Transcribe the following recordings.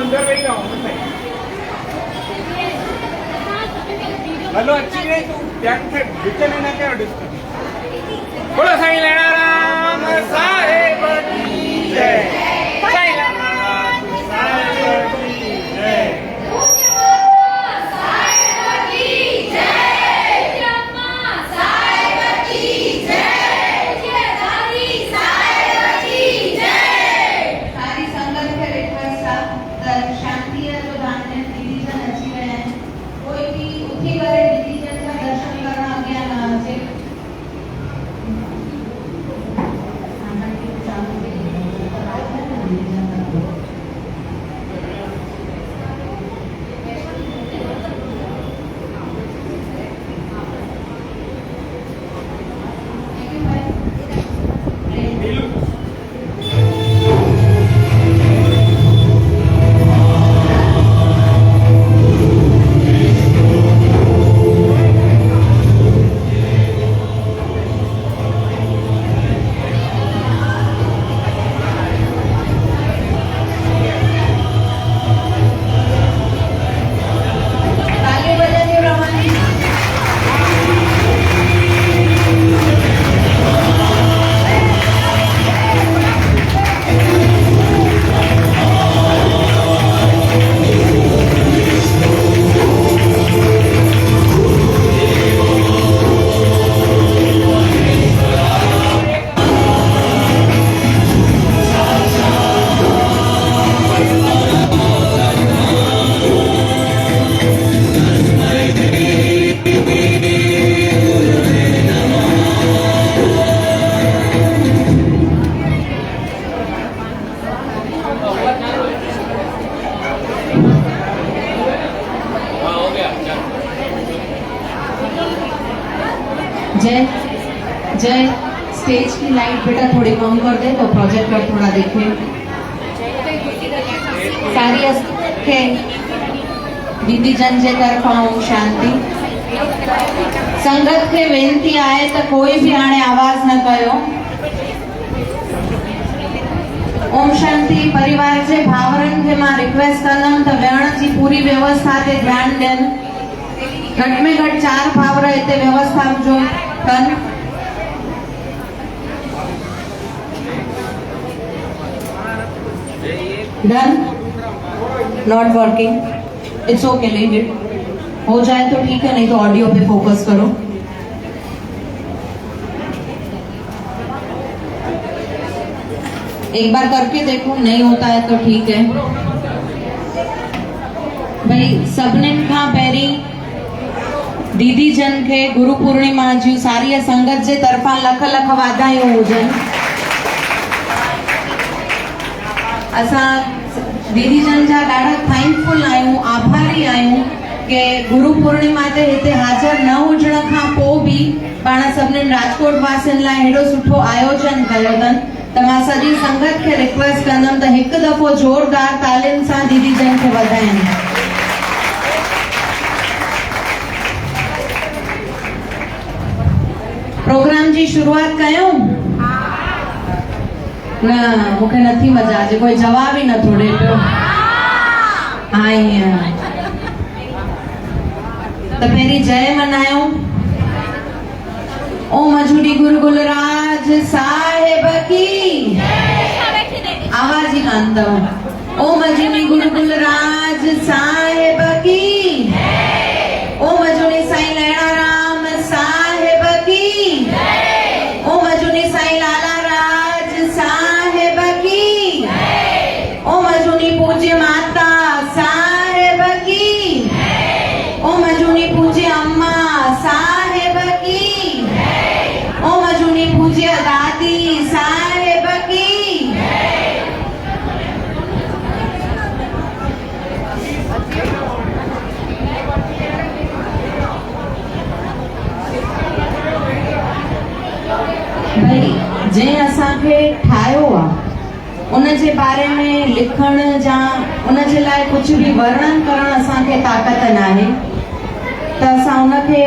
अंदर बैठ जाओ हेलो अच्छी है तू क्या बिच लेना क्या डिस्कस बोलो साईं राम साहेब की जय साईं राम साहेब की जय जय जय स्टेज की लाइट बेटा थोड़ी कम कर दे तो प्रोजेक्टर थोड़ा देखे सारी के दीदी जन जे तरफा ओम शांति संगत के वेनती आए तो कोई भी आने आवाज न कयो ओम शांति परिवार जे भावरन के मां रिक्वेस्ट करनम तो वेण जी पूरी व्यवस्था ते ध्यान देन घट में घट 4 भावर इते व्यवस्था जो कन done not working it's okay leave it हो जाए तो ठीक है नहीं तो ऑडियो पे फोकस करो एक बार करके देखो नहीं होता है तो ठीक है भाई सबने खां पहिरीं दीदी जन के गुरु पूर्णिमा जी सारी संगत जे तरफा लख लख वाधायूं हुजन असा दीदी जन जा ॾाढा थैंकफुल आहियूं आभारी आहियूं के गुरु पूर्णिमा ते हिते हाज़िर न हुजण खां पोइ बि पाण सभिनीनि राजकोट वासियुनि लाइ हेॾो सुठो आयोजन कयो अथनि त मां सॼी संगत खे रिक्वेस्ट कंदमि त हिकु दफ़ो ज़ोरदार तालियुनि सां दीदी जन खे वधाइनि प्रोग्राम जी शुरुआत कयूं न मूंखे नथी मज़ा अचे कोई जवाब ई नथो ॾे पियो हा ईअं त पहिरीं जय मनायूं ओम मजूरी गुरु गुलराज साहिब की आवाज ही कान अथव ओम मजूरी गुरु गुलराज साहिब की ओम मजूरी साईं लैणाराम साहिब की ओम मजूरी साईं लाला राज साहिब की ओम मजूरी पूज्य माता साहिब की ओम मजूरी पूज्य अम्मा साहिब की ओम मजूरी पूज्य दादी साहिब की भाई जे असांखे ठाहियो आहे उन जे बारे में लिखण जा उन जे लाइ कुछ भी वर्णन करण असांखे ताक़त न आहे त असां उनखे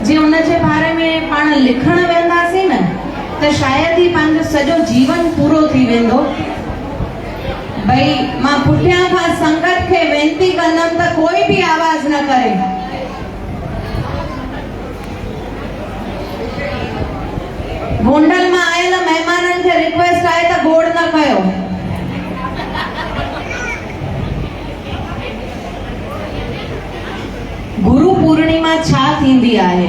जे उन जे बारे में पाण लिखण वेंदासीं न त शायदि ई पंहिंजो सॼो जीवन पूरो थी वेंदो। भई मां पुठियां खां संगत खे वेनती कंदमि त कोई बि आवाज़ न करे। गोंडल मां आयल महिमाननि खे रिक्वेस्ट आहे त गोड़ न कयो। गुरु पूर्णिमा छा थींदी आहे?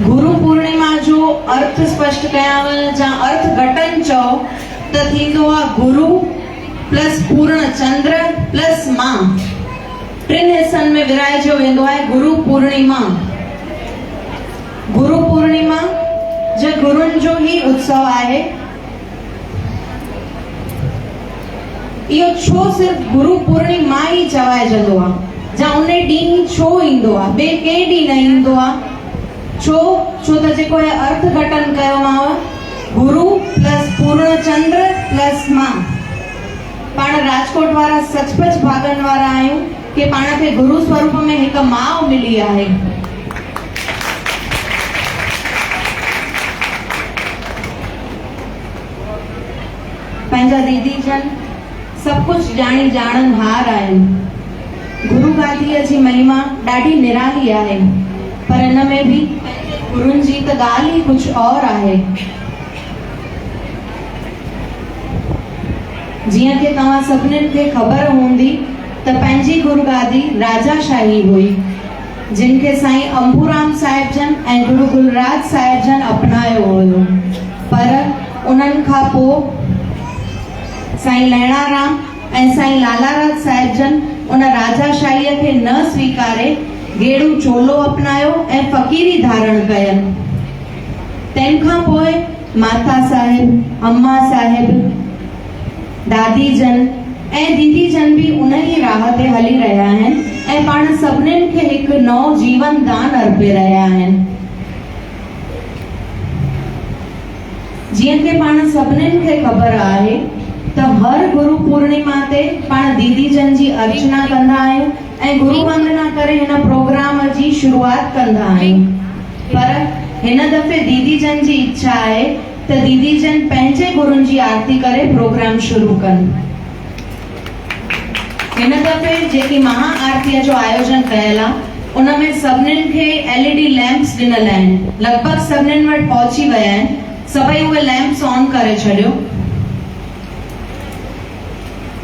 गुरु पूर्णिमा जो अर्थ स्पष्ट कयांव या अर्थ घटन चओ त थींदो आहे गुरु प्लस पूर्ण चंद्र प्लस मां, टिन हिस्सनि में विराइजो वेंदो आहे गुरु पूर्णिमा। गुरु पूर्णिमा जो गुरुनि जो ही उत्सव आहे। इहो छो सिर्फ गुरु पूर्णिमा ही चवाइजंदो आहे या उन ॾींहुं छो ईंदो आहे, ॿिए कंहिं ॾींहुं न ईंदो आहे? छो त जेको आहे अर्थ घटन कयोमांव, गुरु प्लस पूर्ण चंद्र प्लस मां। पाण राजकोट वारा सचपच भागन वारा आहियूं कि पाण खे गुरु स्वरूप में हिकु माउ मिली आहे। पंहिंजा दीदी जन सभु कुझु ॼाणी ॼाणनहार आहिनि। गुरु गादीअ जी महिमा ॾाढी निराली आहे, पर हिन में बि गुरुनि जी त ॻाल्हि ई कुझु और आहे। जीअं कि तव्हां सभिनीनि खे ख़बर हूंदी त पंहिंजी गुरु गादी राजाशाही हुई, जिन खे साईं अंबूराम साहिब जन ऐं गुरु गुलराज साहिब जन अपनायो हुयो। पर उन्हनि खां पोइ साईं लहणाराम ऐं साईं लालाराज साहिब जन उन राजाशाहीअ खे न स्वीकारे गेड़ू चोलो अपनायो ऐं फ़क़ीरी धारण कयनि। तंहिंखां पोइ माता साहिब, अम्मा साहिब, दादी जन ऐं दीदी जन भी उन ही राह ते हली रहिया आहिनि ऐं पाण सभिनीनि खे हिकु नओं जीवन दान अर्पे रहिया आहिनि। जीअं कि पाण सभिनीनि खे ख़बर आहे त हर गुरु पूर्णिमा ते पाण दीदी जन जी अर्चना कंदा आहियूं ऐं गुरु वंदना करे हिन प्रोग्राम जी शुरुआत कंदा आहियूं। पर हिन दफ़े दीदी जन जी इच्छा आहे त दीदी जन पंहिंजे गुरुनि जी आरती करे प्रोग्राम शुरू कनि। हिन दफ़े जेकी महा आरतीअ जो आयोजन कयल आहे उन में सभिनीनि खे LED लैम्प्स ॾिनल आहिनि। लॻभॻि सभिनीनि वटि पहुची विया आहिनि। सभई उहे लैम्प्स ऑन करे छॾियो।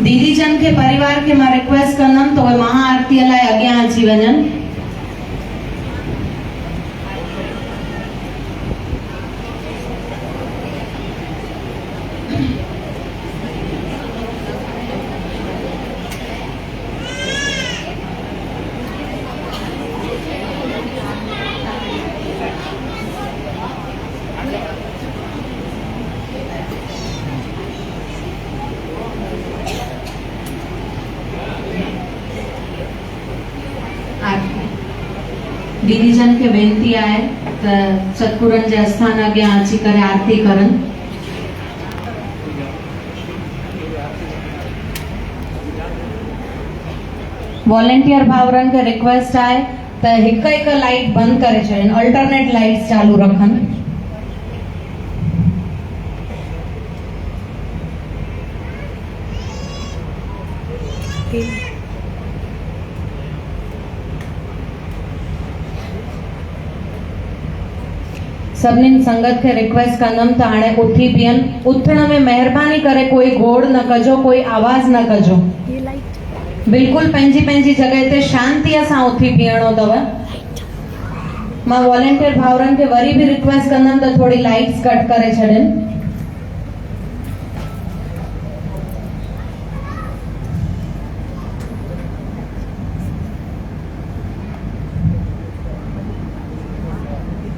दीदी जन के परिवार के मां रिक्वेस्ट कंदमि त उहे महा आरतीअ लाइ अॻियां अची वञनि। दीदी जन के बेनती आहे त सतगुरनि जे आस्थान अॻियां अची करे आरती करनि। वॉलंटियर भाउरनि खे रिक्वेस्ट आहे त हिकु हिकु लाइट बंदि करे छॾनि, अल्टरनेट लाइट्स चालू रखनि। सभिनीनि संगत खे रिक्वेस्ट कंदमि त हाणे उथी बीहनि। उथण में महिरबानी करे कोई घोड़ न कजो, कोई आवाज़ न कजो। बिल्कुलु पंहिंजी पंहिंजी जॻह ते शांतीअ सां उथी बीहणो अथव। मां वॉलंटियर भाउरनि खे वरी बि रिक्वेस्ट कंदमि त थोड़ी लाइट्स कट करे छॾनि।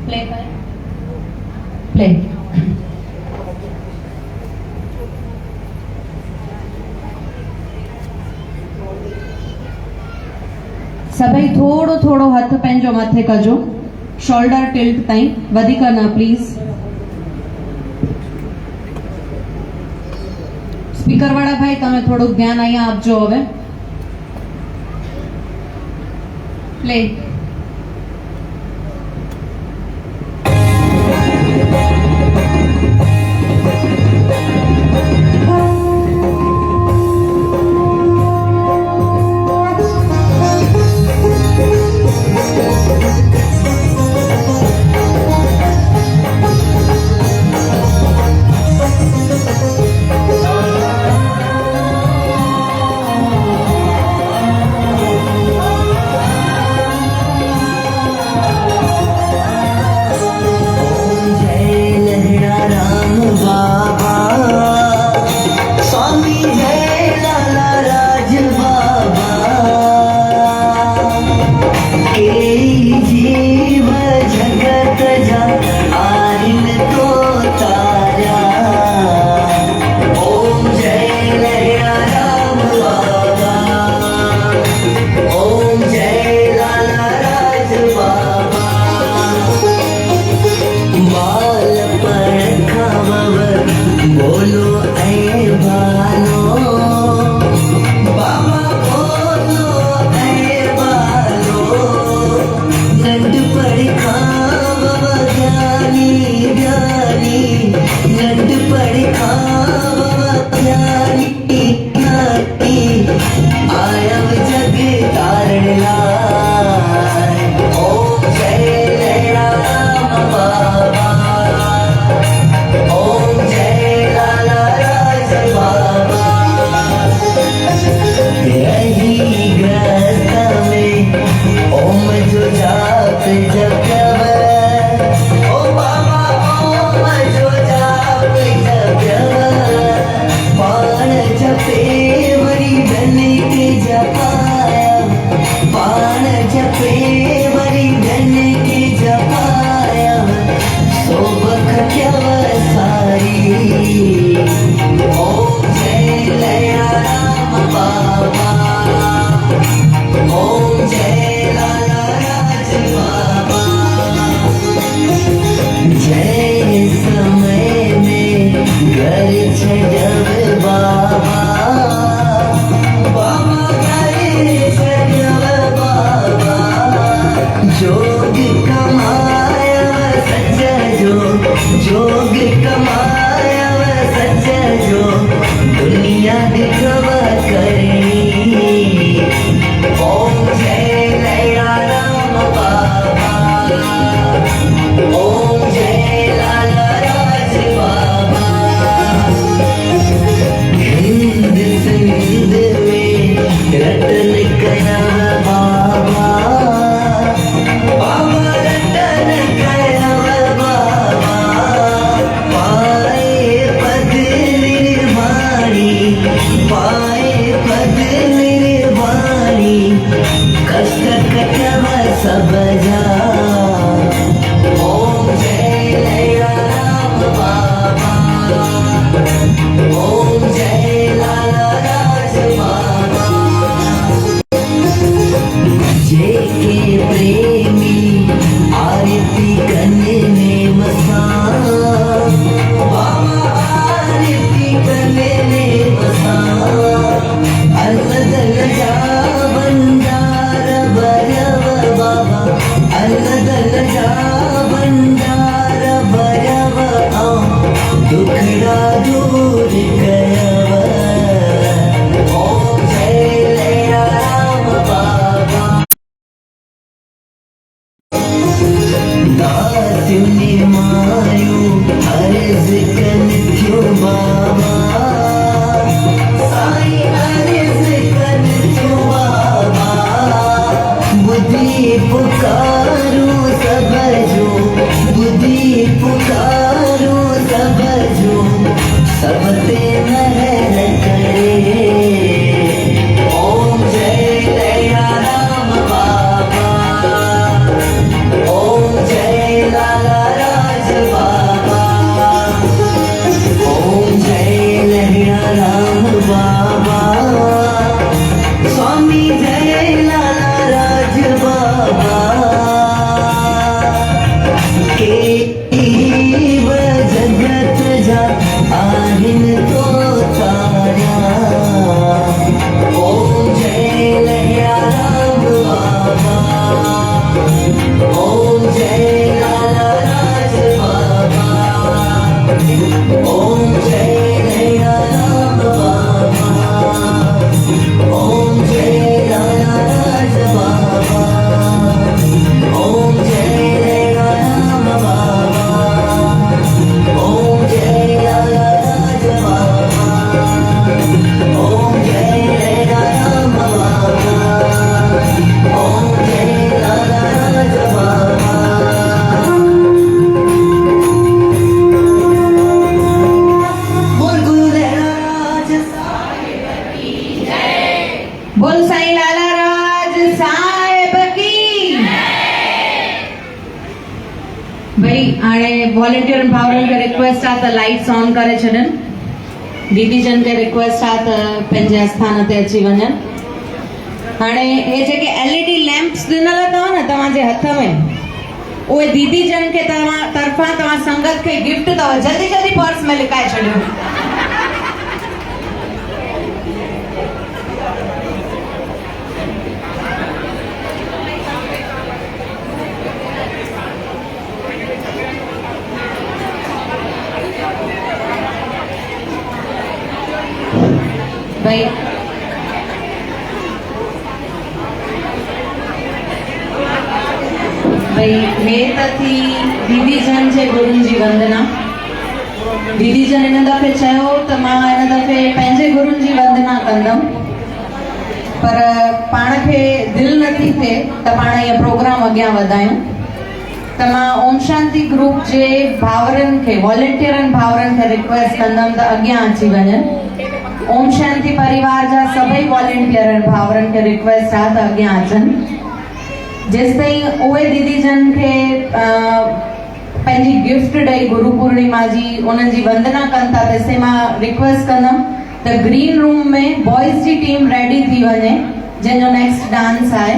प्ले करें। प्ले। सभई थोड़ो थोड़ो हथ पंहिंजो मथे कजो, शोल्डर टिल्ट ताईं, वधीक न प्लीज। स्पीकर वाला भाई तमे थोड़ो ध्यान અહીંયા આપજો હવે। प्ले। भाई हाणे वॉलंटियर भाउरनि खे रिक्वेस्ट आहे त लाइट्स ऑन करे छॾनि। दीदी जन खे रिक्वेस्ट आहे त पंहिंजे आस्थान ते अची वञनि। हाणे हे जेके LED लैंप्स ॾिनल अथव न तव्हांजे हथ में, उहे दीदी जन खे तव्हां तरफ़ां तव्हां संगत खे गिफ्ट अथव। जल्दी जल्दी पर्स में लिकाए छॾियो। भाई हे त थी दीदी जन जे गुरुनि जी वंदना। दीदी जन हिन दफ़े चयो त मां हिन दफ़े पंहिंजे गुरुनि जी वंदना कंदमि, पर पाण खे दिलि नथी थिए त पाण इहो प्रोग्राम अॻियां वधायूं। त मां ओम शांति ग्रुप जे भाउरनि खे, वॉलंटियरनि भाउरनि खे रिक्वेस्ट कंदमि त अॻियां अची वञनि। ओम शांति परिवार जा सभई वॉलंटियर भाउरनि खे रिक्वेस्ट आहे त अॻियां अचनि। जेसिताईं उहे दीदी जन खे पंहिंजी गिफ्ट ॾेई गुरु पूर्णिमा जी उन्हनि जी वंदना कनि था, तेसिताईं मां रिक्वेस्ट कंदमि त ग्रीन रूम में बॉयज़ जी टीम रेडी थी वञे, जंहिंजो नेक्स्ट डांस आहे।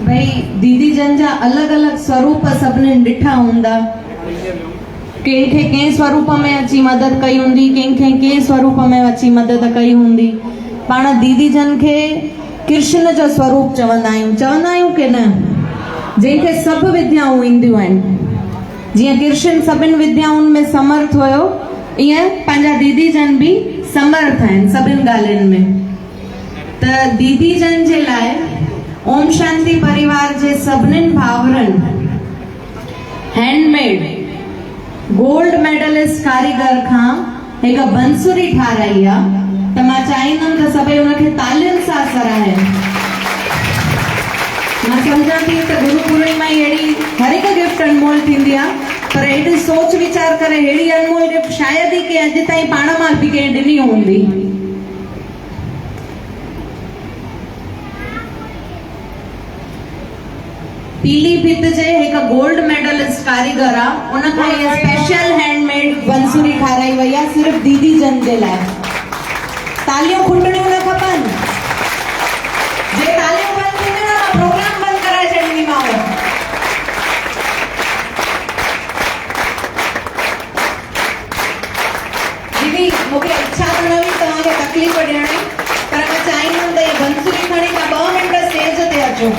भाई दीदी जन जा अलग अलग स्वरूप सभिनीनि ॾिठा हूंदा। कंहिंखे कंहिं स्वरूप में अची मदद कई हूंदी, कंहिंखे कंहिं स्वरूप में अची मदद कई हूंदी। पाण दीदी जन खे कृष्ण जो स्वरूप चवंदा आहियूं की न, जंहिंखे सभु विद्याऊं ईंदियूं आहिनि। जीअं कृष्ण सभिनि विद्याउनि में समर्थ हुयो, ईअं पंहिंजा दीदी जन भी समर्थ आहिनि सभिनि ॻाल्हियुनि में। त दीदी जन जे लाइ ओम शांति परिवार जे सभिनीनि भाउरनि हैंडमेड गोल्ड मेडलिस्ट कारीगर खां हिकु बंसुरी ठाराई आहे। त मां चाहींदमि त सभई उनखे तालियुनि सां सराहनि। मां सम्झां थी त गुरु पूर्णिमा अहिड़ी हर हिकु गिफ्ट अनमोल थींदी आहे, पर हेॾी सोच वीचार करे अहिड़ी अनमोल गिफ्ट शायदि ई कंहिं अॼु ताईं पाण मां बि कंहिं ॾिनी हूंदी। पीली भित जे हिकु गोल्ड मेडलिस्ट कारीगर आहे, उनखां इहा स्पेशल हैंडमेड बंसुरी ठाराई वई आहे सिर्फ़ दीदी जन जे लाइ। तालियूं खुटणियूं न खपनि। जे तालियूं बंदि थींदियूं न, प्रोग्राम बंदि कराए छॾींदीमांव। दीदी मूंखे इच्छा त न हुई तव्हांखे तकलीफ़ ॾियण जी, पर मां चाहींदमि त इहा बंसुरी खणी तव्हां 2 मिंट स्टेज ते अचो।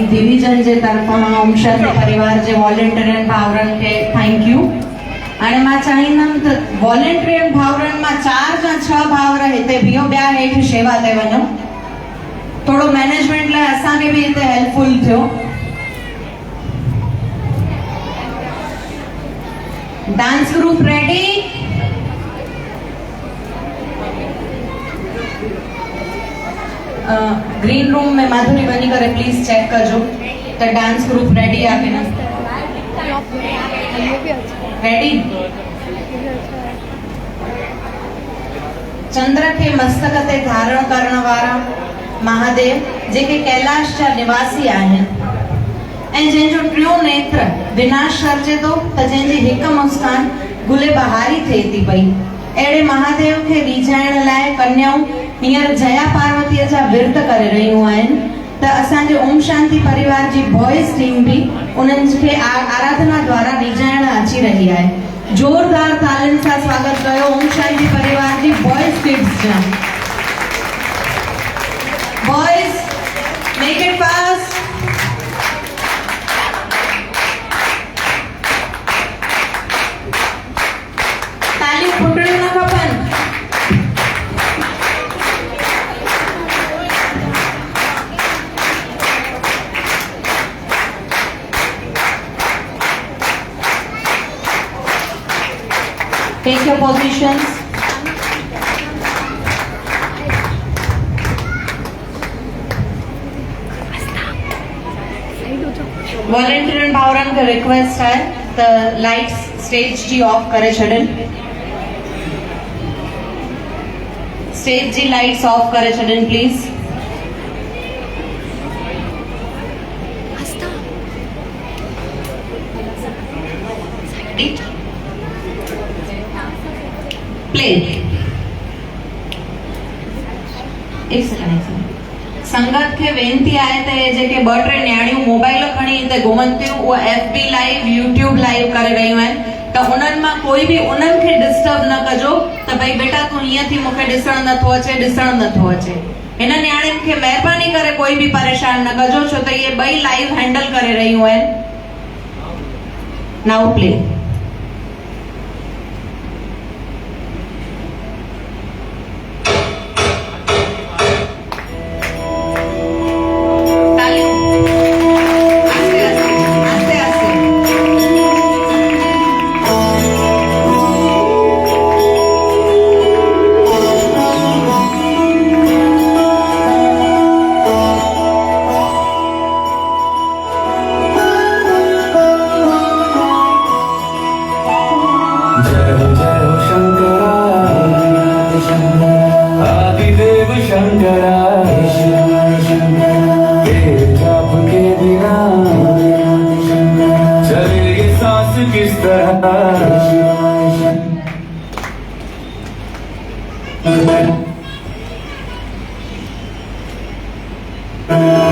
दीदी जन जे तरफां ओम शांति परिवार जे वॉलंटियरनि भाउरनि खे थैंक यू। हाणे मां चाहींदमि त वॉलंटियरनि भाउरनि मां 4 या 6 भाउर हिते बीहो, ॿिया हेठि शेवा ते वञो। थोरो मैनेजमेंट लाइ असांखे बि हिते हेल्पफुल थियो। Dance group ready? Green room में माधुरी वञी करे प्लीज चेक कजो त डांस ग्रुप रेडी आहे की न। रेडी? चंद्र के मस्तक ते धारण करण वारा महादेव जेके कैलाश जा निवासी आहिनि, ऐं जंहिंजो टियों नेत्र विनाश सर्जे थो त जंहिंजी हिकु मुस्कान गुले बहारी थिए थी पई। अहिड़े महादेव खे रीझाइण लाइ कन्याऊं हींअर जया पार्वतीअ जा विर्त करे रहियूं आहिनि। त असांजे ओम शांति परिवार जी बॉयज़ टीम बि उन्हनि खे आराधना द्वारा रीझाइण अची रही आहे। जोरदार तालियुनि सां स्वागत कयो ओम शांति परिवार जी बॉयज़ किड्स जा। Boys make it fast. तालियूं फुटणियूं न खपनि। Take your positions. वॉलंटियरनि भाउरनि खे रिक्वेस्ट आहे त लाइट्स स्टेज जी ऑफ करे छॾनि। स्टेज जी लाइट्स ऑफ करे छॾनि प्लीज। प्ले। एक सेकंड। संगत खे वेनती आहे त हे जेके ॿ टे न्याणियूं मोबाइल खणी हिते घुमनि थियूं उहे FB लाइव YouTube लाइव करे रहियूं आहिनि त उन्हनि मां कोई बि उन्हनि खे डिस्टर्ब न कजो त भई बेटा तूं हीअं थी मूंखे ॾिसण नथो अचे हिन न्याणियुनि खे महिरबानी करे कोई बि परेशान न कजो छो त इहे ॿई लाइव हैंडल करे रहियूं आहिनि। Now play.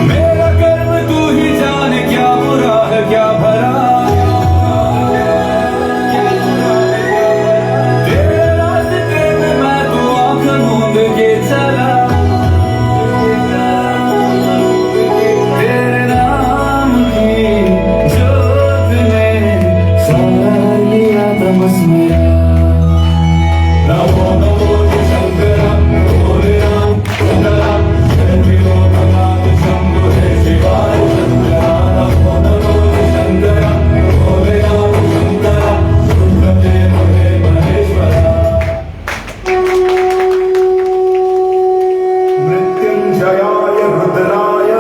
मेरा कर्म तू ही जाने क्या बुरा है क्या भला। तेरे रास्ते में मैं तो आँख मूंद के चला। तेरे नाम की जोत ने सारा लिया तमस मेरा। नमो नमो शंकरा भोले राम सुंदरा मृत्युंजयाय रुद्राय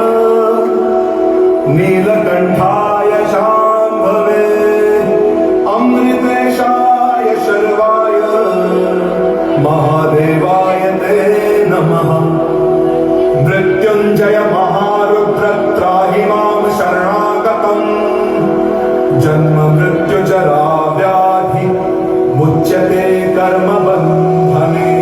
नीलकंठाय शांभवे अमृतेशाय शर्वाय महादेवाय ते नमः। मृत्युंजय महारुद्र त्राहि मां शरणागतम्। जन्म मृत्यु जरा व्याधि मुच्यते कर्म बन्धने।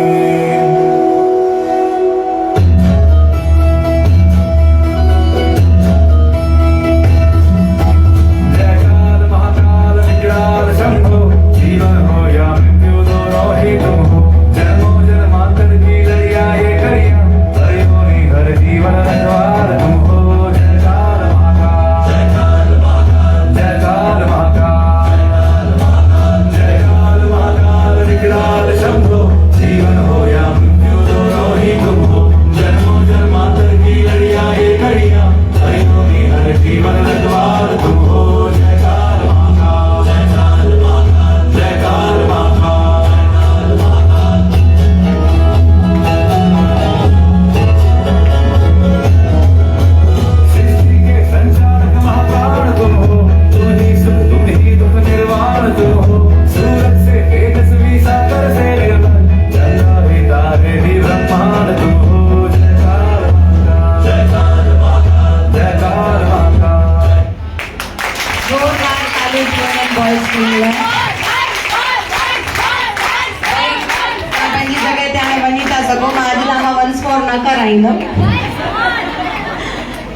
ईंदो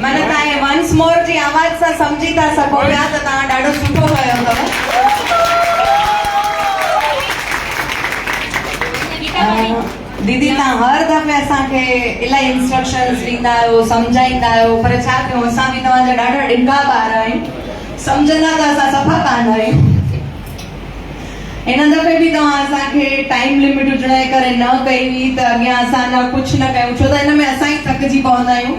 माना तव्हां वंस मोर जी आवाज़ सां सम्झी था सघो पिया त तव्हां ॾाढो सुठो कयो अथव। दीदी तव्हां हर दफ़े असांखे इलाही इंस्ट्रक्शन्स ॾींदा आहियो, सम्झाईंदा आहियो, पर छा कयूं असां बि तव्हांजा ॾाढा ॾिंगा ॿार आहियूं, सम्झंदा त असां सफ़ा कान आहियूं। हिन दफ़े बि तव्हां असांखे टाइम लिमिट हुजण जे करे न कई हुई त अॻियां असां न कुझु न कयूं, छो त हिन में असां ई थकिजी पवंदा आहियूं।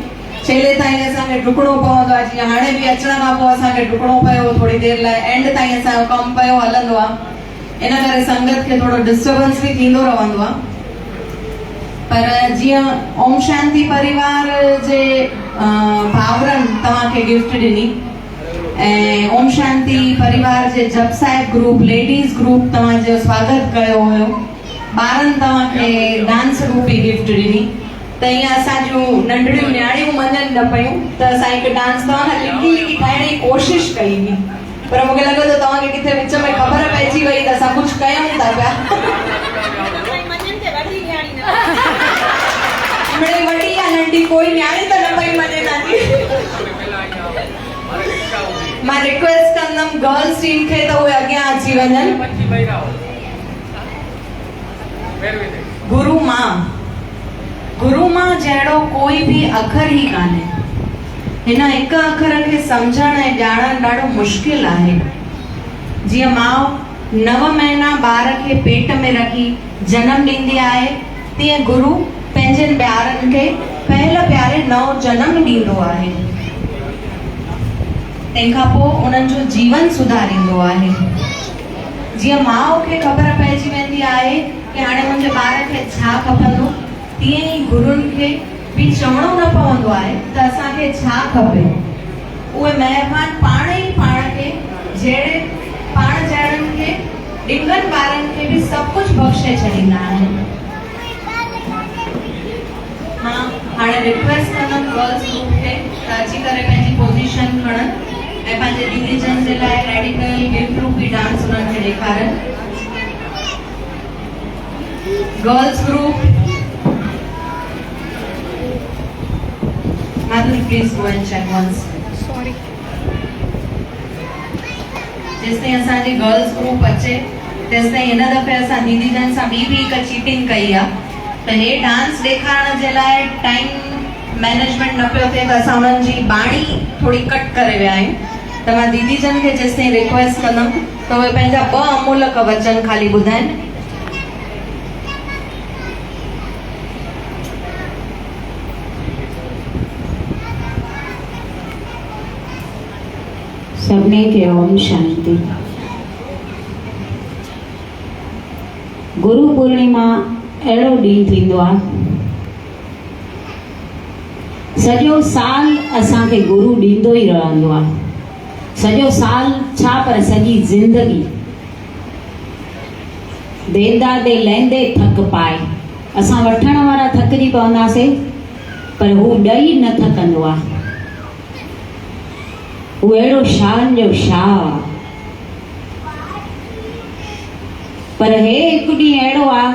छेले ताईं असांखे डुकणो पवंदो आहे, जीअं हाणे बि अचण खां पोइ असांखे डुकणो पियो थोरी देरि लाइ, एंड ताईं असांजो कमु पियो हलंदो आहे, इन करे संगत खे थोरो डिस्टर्बेंस बि थींदो रहंदो आहे। पर जीअं ओम शांति परिवार जे भाउरनि तव्हांखे गिफ्ट ॾिनी ऐं ओम शांति परिवार जे जप साहिब ग्रुप लेडीज़ ग्रुप तव्हांजो स्वागत कयो हुयो, ॿारनि तव्हांखे डांस ग्रुप ई गिफ्ट ॾिनी, त ईअं असां जूं नंढड़ियूं न्याणियूं मञनि न पियूं त असां हिकु डांस तव्हां खां लिकी लिकी ठाहिण जी कोशिशि कई हुई, पर मूंखे लॻो त तव्हांखे किथे विच में ख़बर पइजी वई त असां कुझु कयूं था पिया। मिड़ई वॾी या नंढी कोई न्याणी त न पई मञे तव्हांजी। मां रिक्वेस्ट कंदमि गर्ल्स टीम खे त उहे अॻियां अची वञनि। गुरु मां जहिड़ो कोई बि अखर ई कान्हे। हिन हिकु अखर खे सम्झण ऐं ॼाणणु ॾाढो मुश्किल आहे। जीअं माउ 9 महीना ॿार खे पेट में रखी जनम ॾींदी आहे, तीअं गुरु पंहिंजनि ॿारनि खे पहल प्यारे नओं जनम ॾींदो आहे, तंहिंखां पोइ उन्हनि जो जीवन सुधारींदो आहे। जीअं माउ खे ख़बर पइजी वेंदी आहे कि हाणे मुंहिंजे ॿार खे छा खपंदो, तीअं ई गुरुनि खे बि चवणो न पवंदो आहे त असांखे छा खपे। उहे महिरबान पाण ई पाण खे जहिड़े पाण जहिड़नि खे ॾिंगनि ॿारनि खे बि सभु कुझु बख़्शे छॾींदा आहिनि। मां हाणे रिक्वेस्ट कंदमि गर्ल्स ग्रुप खे त अची करे पंहिंजी पोज़ीशन खणनि ऐं पंहिंजे दीदी जन जे लाइ रेडी कयल गिफ्ट रूपी डांस उन्हनि खे ॾेखारनि। Girls group Madhuri, please go and check once. Sorry. जेसिताईं असांजी गर्ल्स ग्रुप अचे तेसिताईं हिन दफ़े असां दीदी जन सां ॿी बि हिकु चीटिंग कई आहे त हे डांस ॾेखारण जे लाइ टाइम मैनेजमेंट न पियो थिए त असां उन्हनि जी बाणी थोरी कट करे विया आहियूं। त मां दीदी जन खे जेसिताईं रिक्वेस्ट कंदमि त उहे पंहिंजा 2 अमूलक वचन ख़ाली ॿुधाइनि। सभिनी खे ओम शांति। गुरु पूर्णिमा अहिड़ो ॾींहुं थींदो आहे, सॼो साल असांखे गुरु ॾींदो ई रहंदो आहे, सॼो साल छा पर सॼी ज़िंदगी देंदा दे लहंदे थक पाए। असां वठण वारा थकिजी पवंदासीं पर हू ॾेई न थकंदो आहे, हू अहिड़ो शान जो शाह आहे। पर हे हिकु ॾींहुं अहिड़ो आहे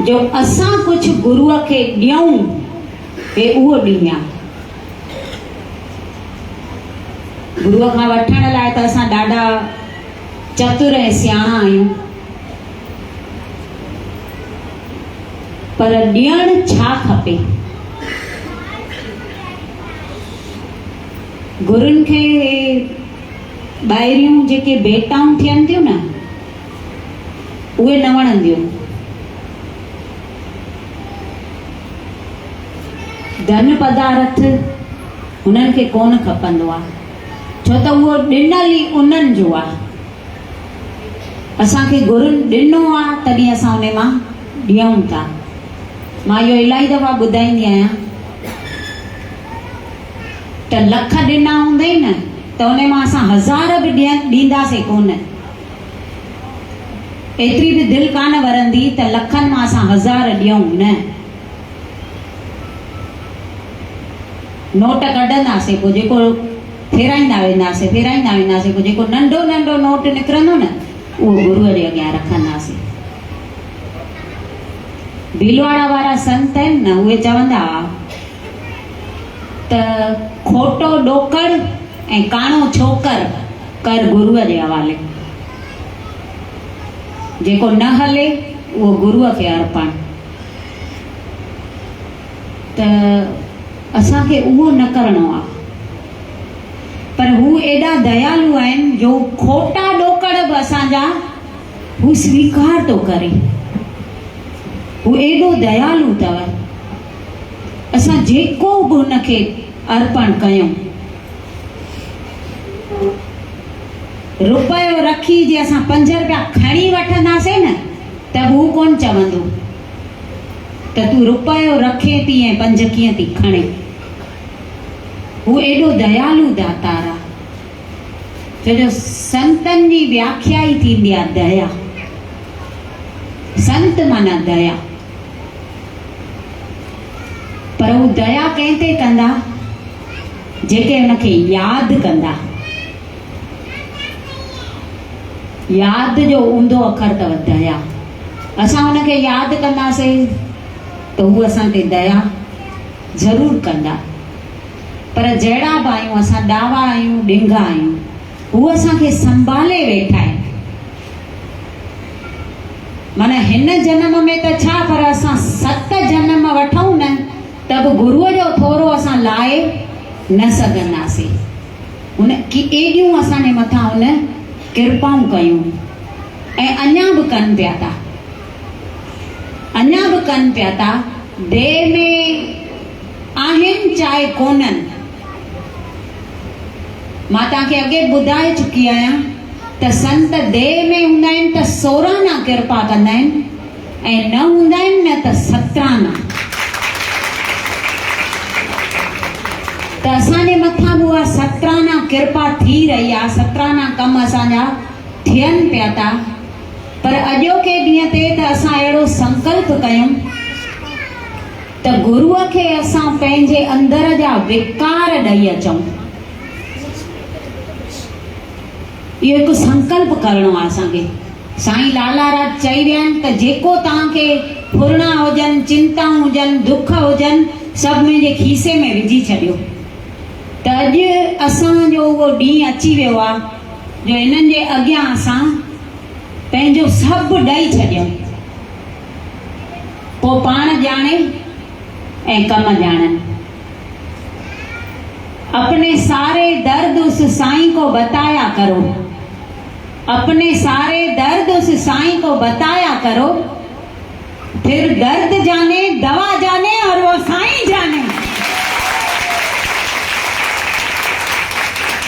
जो असां कुझु गुरूअ खे ॾियूं, हे उहो ॾींहुं आहे। गुरूअ खां वठण लाइ त असां ॾाढा चतुर ऐं सियाणा आहियूं, पर ॾियणु छा खपे। गुरुनि खे ॿाहिरियूं जेके भेटाऊं थियनि थियूं न उहे न वणंदियूं। धन पदार्थ हुननि खे कोन खपंदो आहे, छो त उहो ॾिनल ई उन्हनि जो आहे। असांखे गुरुनि ॾिनो आहे तॾहिं असां उन मां ॾियूं था। मां इहो इलाही दफ़ा ॿुधाईंदी आहियां त लख ॾिना हूंदई न त उन मां असां 1000 बि ॾींदासीं कोन, एतिरी बि दिलि कान वरंदी त लखनि मां असां 1000 ॾियूं न। नोट कढंदासीं, पोइ जेको फेराईंदा वेंदासीं पोइ जेको नंढो नंढो नोट निकिरंदो न उहो गुरूअ जे अॻियां रखंदासीं। भीलवाड़ा वारा संत आहिनि न, उहे चवंदा हुआ त खोटो ॾोकड़ ऐं काणो छोकर कर गुरूअ जे हवाले। जेको न हले उहो गुरूअ खे अर्पण। त असांखे उहो न करिणो आहे। पर हू एॾा दयालु आहिनि जो खोटा ॾोकड़ बि असांजा हू स्वीकार थो करे। हू एॾो दयालु अथव। असां जेको बि हुनखे अर्पण कयूं, रुपयो रखी जे असां 5 रुपया खणी वठंदासीं न त हू कोन चवंदो त तूं रुपयो रखे थी ऐं 5 कीअं थी खणे। हू एॾो दयालु दातार आहे। छोजो संतनि जी व्याख्या ई थींदी आहे दया। संत माना दया। पर हू दया कंहिं ते कंदा? जेके हुनखे यादि कंदा। यादि जो ऊंधो अखर अथव दया। असां हुनखे यादि कंदासीं त हू असां ते दया ज़रूरु कंदा। पर जहिड़ा बि आहियूं, असां ॾावा आहियूं, ॾिंगा आहियूं, हू असांखे संभाले वेठा आहिनि। माना हिन जन्म में त छा, पर असां 7 जन्म वठूं न त बि गुरूअ जो थोरो असां लाहे न सघंदासीं। हुन की एॾियूं असांजे मथां हुन कृपाऊं कयूं। ऐं अञा बि कनि पिया था। अञा बि कनि पिया था। देह में आहिनि चाहे कोन्हनि। मां तव्हांखे अॻे ॿुधाए चुकी आहियां त संत देह में हूंदा आहिनि त 16 कृपा कंदा आहिनि ऐं न हूंदा आहिनि न त 17। त असांजे मथां बि उहा 17 कृपा थी रही आहे। 17 कम असांजा थियनि पिया था। पर अॼोके ॾींहं ते त असां अहिड़ो संकल्प कयूं त गुरूअ खे असां पंहिंजे अंदर जा विकार ॾेई अचूं। इहो हिकु संकल्प करिणो आहे असांखे। साईं लालाराज चई विया आहिनि त जेको तव्हांखे फुरणा हुजनि, चिंताऊं हुजनि, दुख हुजनि, सभु मुंहिंजे खीसे में विझी छॾियो। त अॼु असांजो उहो ॾींहुं अची वियो आहे जो हिननि जे अॻियां असां पंहिंजो सभु ॾेई छॾियूं। पोइ पाण ॼाणे ऐं कम ॼाणनि। अपने सारे दर्द उस साईं को बताया करो। अपने सारे दर्द उस साईं को बताया करो। फिर दर्द जाने, दवा जाने और वो साईं जाने।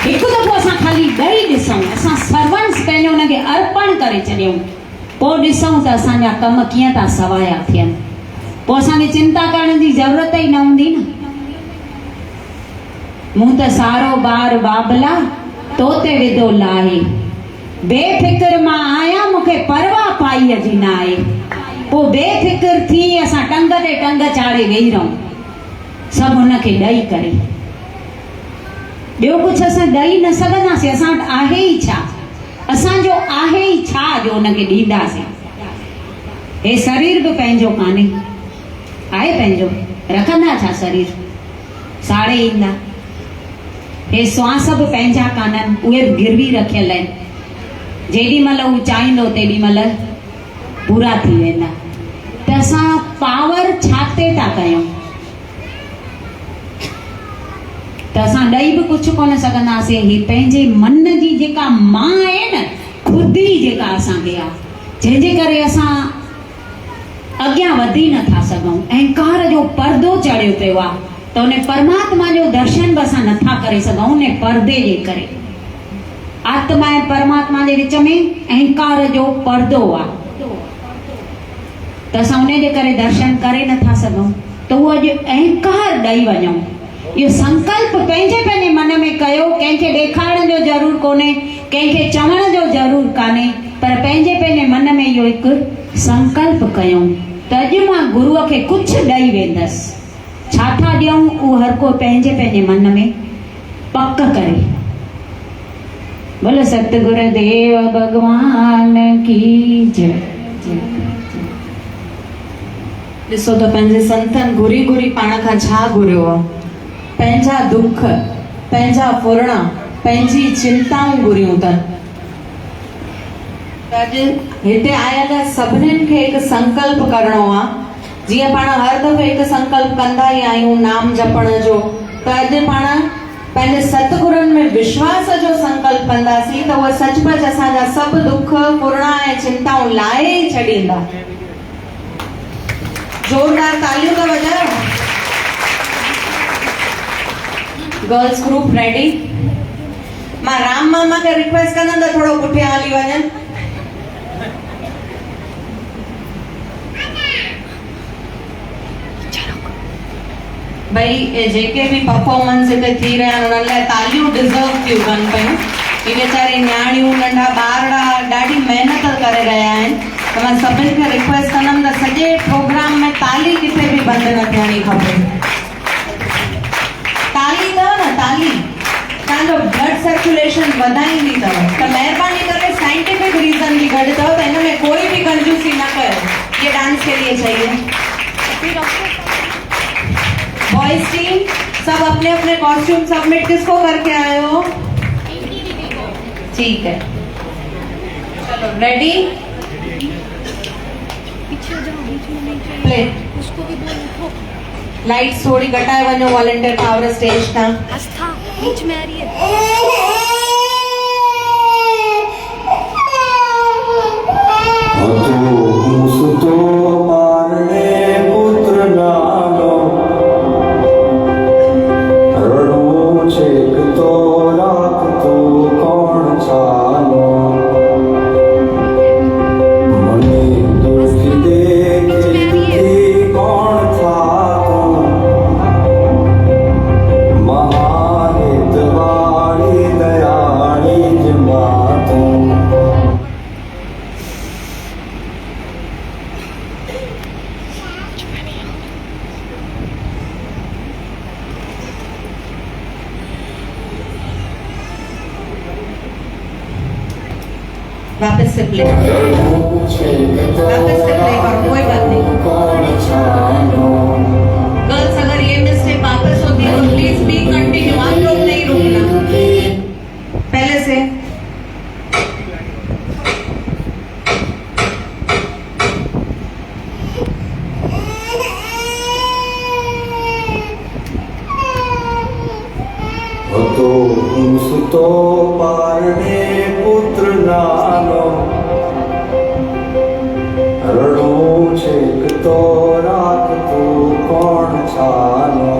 हिकु दफ़ो असां खाली ॾेई ॾिसूं, असां सर्वंस पंहिंजो हुनखे अर्पण करे छॾियूं। पोइ ॾिसूं त असांजा कम कीअं था सवाया थियनि। पोइ असांखे चिंता करण जी ज़रूरत ई न हूंदी न। मूं त सारो ॿार बाबला तो ते विधो लाहे। बेफ़िक्र मां आहियां, मूंखे परवाह पाईअ जी न आहे। पोइ बेफ़िक्र थी असां टंग ते टंग चाढ़े वेही रहूं, सभु हुनखे ॾेई करे। ॿियो कुझु असां ॾेई न सघंदासीं। असां वटि आहे ई छा? असांजो आहे ई छा जो हुनखे ॾींदासीं? हे शरीर बि पंहिंजो कान्हे। आहे पंहिंजो? रखंदा छा शरीर? साड़े ईंदा। हे श्वास बि पंहिंजा कान्हनि, उहे बि गिरवी रखियल आहिनि। जेॾी महिल हू चाहींदो तेॾी महिल पूरा थी वेंदा। त असां पावर छाते था कयूं? त असां ॾेई बि कुझु कोन सघंदासीं। ही पंहिंजे मन जी जेका मां आहे न, खुदी जेका असांखे आहे, जंहिंजे करे असां अॻियां वधी नथा सघूं। अहंकार जो पर्दो चढ़ियो पियो आहे। त उन परमात्मा जो दर्शन बि असां नथा करे सघूं उन पर्दे जे करे। आत्मा ऐं परमात्मा जे विच में अहंकार जो पर्दो आहे। त असां उन जे करे दर्शन करे नथा सघूं। त उहो अॼु अहंकार ॾेई वञूं। इहो संकल्प पंहिंजे पंहिंजे मन में कयो। कंहिंखे ॾेखारण जो ज़रूरु कोन्हे, कंहिंखे चवण जो ज़रूरु कान्हे, पर पंहिंजे पंहिंजे मन में इहो हिकु संकल्प कयूं त अॼु मां गुरूअ खे कुझु ॾेई वेंदसि। छा था ॾियूं उहो हर को पंहिंजे पंहिंजे मन में पक करे। बोलो सतगुरु देव भगवान की जय। ॾिसो त पंहिंजे संतनि घुरी घुरी पाण खां छा घुरियो आहे, पंहिंजा दुख, पंहिंजा फुरणा, पंहिंजी चिंताऊं घुरियूं अथनि। त अॼु हिते आयल सभिनीनि खे हिकु संकल्प करणो आहे। जीअं पाण हर दफ़े हिकु संकल्प कंदा ई आहियूं नाम जपण जो, त अॼु पाण पंहिंजे सतगुरुनि में विश्वास जो संकल्प कंदासीं त उहे सचपच असांजा सभु दुख फुरणा ऐं चिंताऊं लाहे ई छॾींदा। जोरदार तालियूं था वॼायो। Girls group ready? मां राम मामा खे रिक्वेस्ट कंदमि त थोरो पुठियां हली वञनि। भई जेके बि परफॉर्मेंस हिते थी रहिया आहिनि उन्हनि लाइ तालियूं डिज़र्व थियूं कनि पियूं। ही वेचारी न्याणियूं नंढा ॿारड़ा ॾाढी महिनत करे रहिया आहिनि। त मां सभिनि खे रिक्वेस्ट कंदमि त सॼे प्रोग्राम में ताली किथे बि बंदि न थियणी खपे। ताली अथव न, ताली तव्हांजो ब्लड सर्कुलेशन वधाईंदी अथव। त महिरबानी करे साइंटिफिक रीज़न बि गॾु अथव, त हिन में कोई बि कंजूसी न कयो। ये डांस के लिए चाहिए। बॉयज टीम सब अपने अपने कॉस्ट्यूम सबमिट किसको करके आए हो? ठीक है, चलो रेडी, प्ले। उसको भी बोल उठो। लाइट्स थोड़ी घटाए वञो, वॉलंटियर पावर स्टेज था। आस्था बीच में आ रही है। मुसतो मारने पुत्र नालो रड़ो छेक तो राख तो कौन चालो मने दुख देखे दुखी कौन था तो महाहितवाणी दयाणी जमातो वापस से प्ले, वापस से प्ले करो, कोई बात नहीं। गर्ल्स अगर ये मिस्टेक वापस होती है तो प्लीज बी कंटिन्यू, आप लोग नहीं रुकना। पहले से तो मुसतो पारने पुत्र नालो रड़ो छेक तो राख तो कौन छालो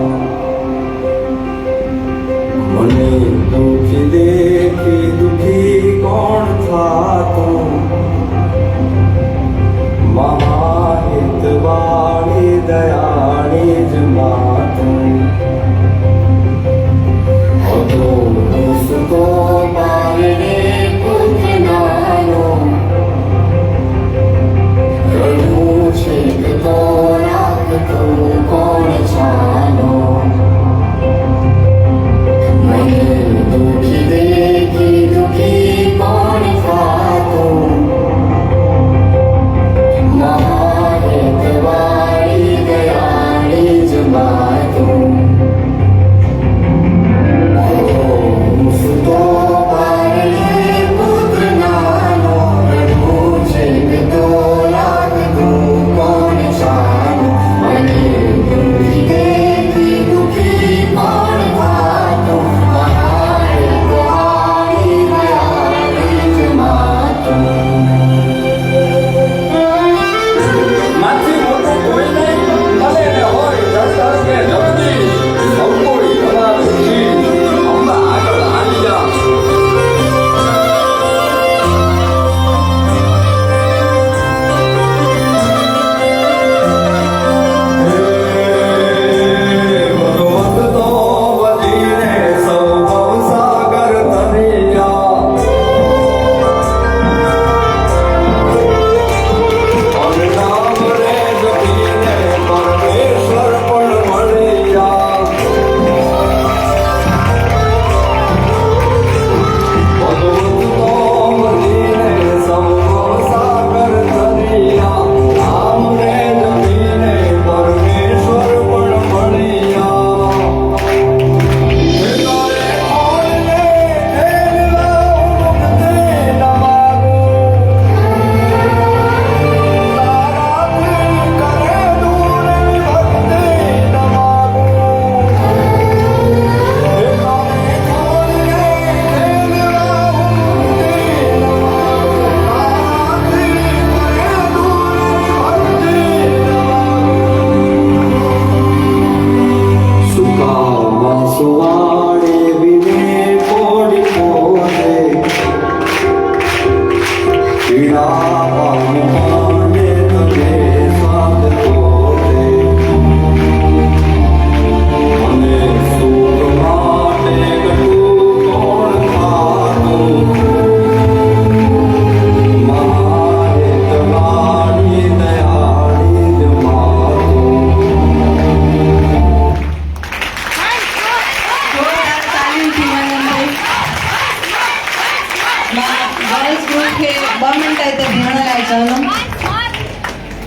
मने दुखी देखी दुखी कौन था तो महाहितवाणी दयाणी जमातो मुसतो पारने चवंदमि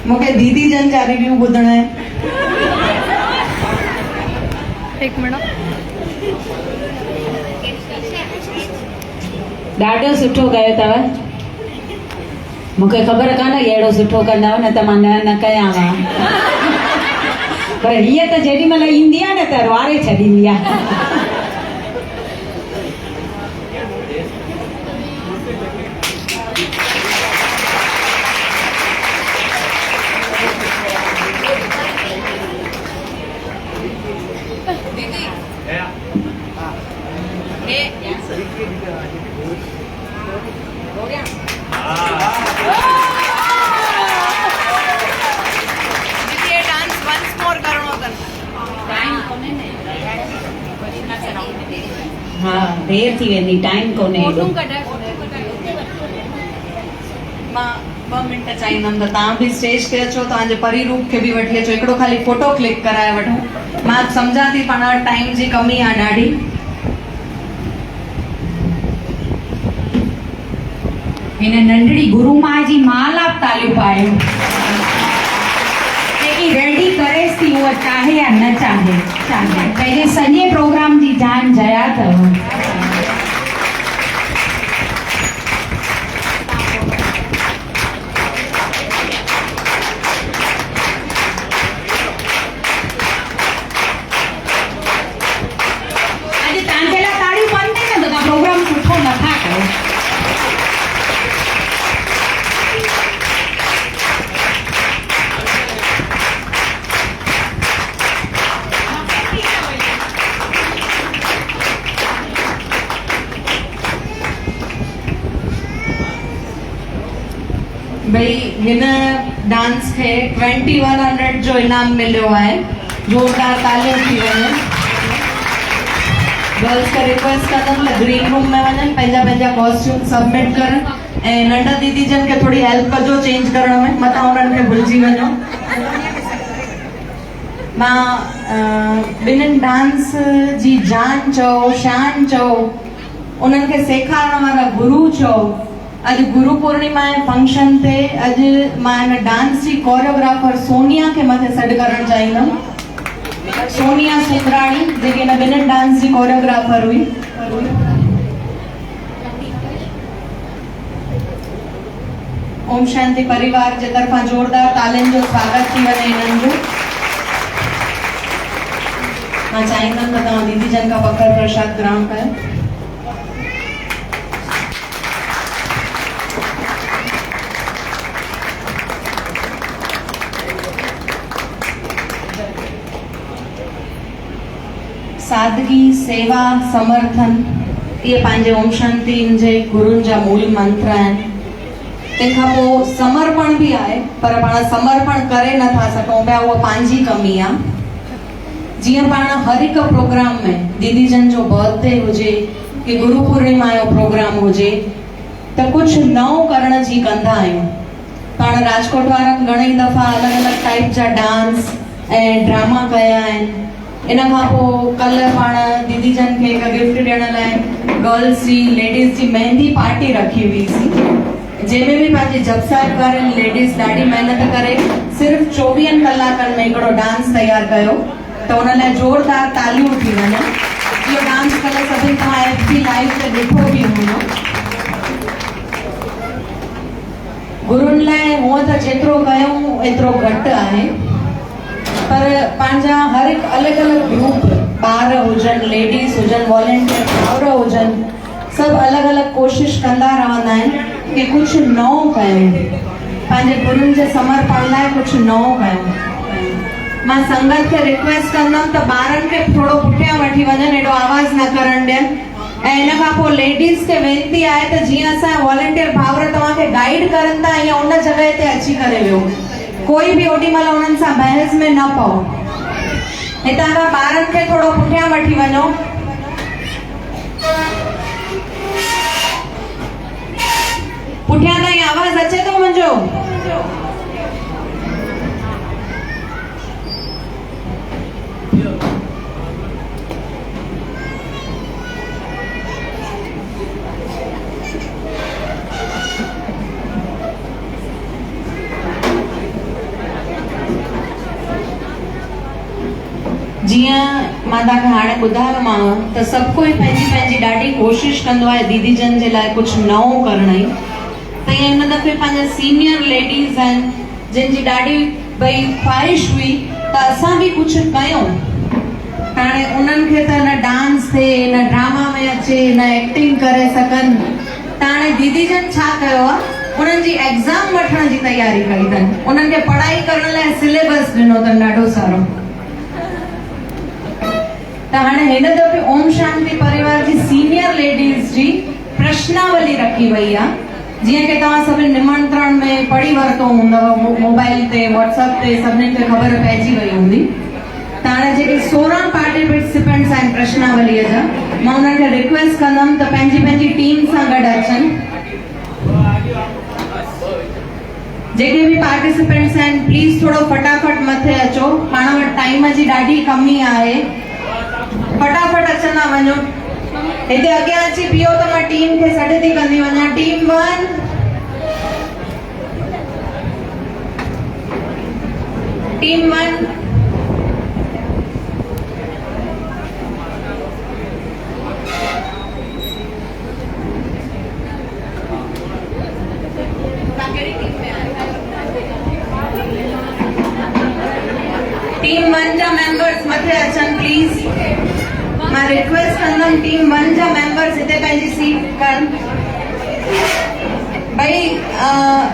मूंखे दीदी जन जा रिव्यू ॿुधणा आहिनि। एक मिनट ॾाढो सुठो कयो अथव। मूंखे ख़बर कान हुई अहिड़ो सुठो कंदव, न त मां न कयां हा। पर हीअ त जेॾी महिल ईंदी आहे न त वारे छॾींदी आहे। हाँ देर थी वेंदी, टाइम कोन्हे हेॾो। मां 2 मिंट चाहींदमि त तव्हां बि स्टेज ते अचो, तव्हांजे परिरूप खे बि वठी अचो, हिकिड़ो ख़ाली फोटो क्लिक कराए वठो। मां सम्झां थी पाण वटि टाइम जी कमी आहे ॾाढी। हिन नंढड़ी गुरु मां जी माला तालियूं पायूं। जेकी रेडी करेसि थी उहा चाहे या न चाहे, पंहिंजे सॼे प्रोग्राम जी जान जया अथव। अॼु तव्हांजे लाइ ताड़ियूं बंदि न त तव्हां प्रोग्राम सुठो नथा कयो। भई हिन डांस खे 2100 जो इनाम मिलियो आहे। ज़ोरदार तालियूं थी वञनि। गर्ल्स खे रिक्वेस्ट कंदमि त ग्रीन रूम में वञनि, पंहिंजा पंहिंजा कॉस्ट्यूम सबमिट करनि ऐं नंढा दीदी जन खे थोरी हेल्प कजो चेंज करण में, मथां उन्हनि खे भुलिजी वञो। मां ॿिन्हिनि डांस जी जान चओ, शान चओ, उन्हनि खे सेखारण वारा गुरु चओ। अॼु गुरु पूर्णिमा जे फंक्शन ते अॼु मां हिन डांस जी कोरियोग्राफर सोनिया खे मथे सॾु करणु चाहींदमि। सोनिया सुंदराणी जेकी हिन ॿिन्हिनि डांस जी कोरियोग्राफर हुई। ओम शांति परिवार जे तरफ़ां जोरदार तालियुनि जो स्वागत थी वञे हिननि जो। मां चाहींदमि त तव्हां दीदी जन खां फ़खुर प्रसाद ग्रहण कयो। सादगी, सेवा, समर्थन ये पंहिंजे ओम शांति जे गुरुनि जा मूल मंत्र आहिनि। तंहिंखां पोइ समर्पण बि आहे, पर पाण समर्पण करे नथा सघूं पिया, उहा पंहिंजी कमी आहे। जीअं पाण हर हिकु प्रोग्राम में दीदी जन जो बर्थडे हुजे कि गुरु पूर्णिमा जो प्रोग्राम हुजे त कुझु नओं करण जी कंदा आहियूं। पाण राजकोट वारनि घणेई दफ़ा अलॻि अलॻि टाइप जा डांस ऐं ड्रामा कया आहिनि। इन खां पोइ कल्ह पाण दीदी जन खे हिकु गिफ्ट ॾियण लाइ गर्ल्स जी, लेडीज़ जी मेहंदी पार्टी रखी हुईसीं, जंहिंमें बि पंहिंजी जगसाहिब वारनि लेडीज़ ॾाढी महिनत करे सिर्फ़ु 24 कलाकनि में हिकिड़ो डांस तयारु कयो, त उन लाइ ज़ोरदार तालियूं थी वञनि। इहो डांस कल्ह सभिनी तव्हां FB लाइव ते ॾिठो बि हूंदो। गुरुनि लाइ हूअं त जेतिरो कयूं एतिरो घटि आहे, पर पंहिंजा हर हिकु अलॻि अलॻि ग्रुप, ॿार हुजनि, लेडीज़ हुजनि, वॉलेंटियर भाउर हुजनि, सभु अलॻि अलॻि कोशिश कंदा रहंदा आहिनि कि कुझु नओं कयूं, पंहिंजे गुरुनि जे समर्पण लाइ कुझु नओं कयूं। मां संगत खे रिक्वेस्ट कंदमि त ॿारनि खे थोरो पुठियां वठी वञनि, एॾो आवाज़ न करणु ॾियनि। ऐं इन खां पोइ लेडीज़ खे वेनिती आहे त जीअं असांजा वॉलेंटियर भाउर तव्हांखे गाइड करनि था, ईअं उन जॻह ते अची करे वियो। कोई बि ओॾी महिल उन्हनि सां बहस में न पओ। हितां खां ॿारनि खे थोरो पुठियां वठी वञो। पुठियां ताईं आवाज़ अचे थो मुंहिंजो? मां तव्हांखे हाणे ॿुधायोमांव त सभु कोई पंहिंजी पंहिंजी ॾाढी कोशिशि कंदो आहे दीदी जन जे लाइ कुझु नओं करण जी। त ईअं हिन दफ़े पंहिंजा सीनियर लेडीज़ आहिनि जिन जी ॾाढी भई ख़्वाहिश हुई त असां बि कुझु कयूं। हाणे उन्हनि खे त न डांस थिए, न ड्रामा में अचे, न एक्टिंग करे सघनि। त हाणे दीदी जन छा कयो आहे, उन्हनि जी एग्ज़ाम वठण जी तयारी कई अथनि। उन्हनि खे पढ़ाई करण लाइ सिलेबस ॾिनो अथनि ॾाढो सारो। त हाणे हिन दफ़े ओम शांति परिवार जी सीनियर लेडीज़ जी प्रश्नावली रखी वई आहे। जीअं कि तव्हां सभिनी निमंत्रण में पढ़ी वरितो हूंदव, मोबाइल ते, व्हाट्सएप ते सभिनी खे ख़बर पइजी वई हूंदी। त हाणे जेके 16 पार्टिसिपेंट्स आहिनि प्रश्नावलीअ जा, मां उन्हनि खे रिक्वेस्ट कंदमि त पंहिंजी पंहिंजी टीम सां गॾु अचनि। जेके भी पार्टिसिपेंट्स आहिनि प्लीज थोड़ो फटाफट मथे अचो, पाण वटि टाइम जी ॾाढी कमी आहे। फटाफट अचंदा वञो। हिते अॻियां अची बीहो त मां टीम खे सॾु थी कंदी वञा। टीम 1, टीम 1, टीम 1 जा मेंबर्स मथे अचनि प्लीज। मां रिक्वेस्ट कंदमि टीम 1 जा मेंबर्स हिते पंहिंजी सीट कनि। भई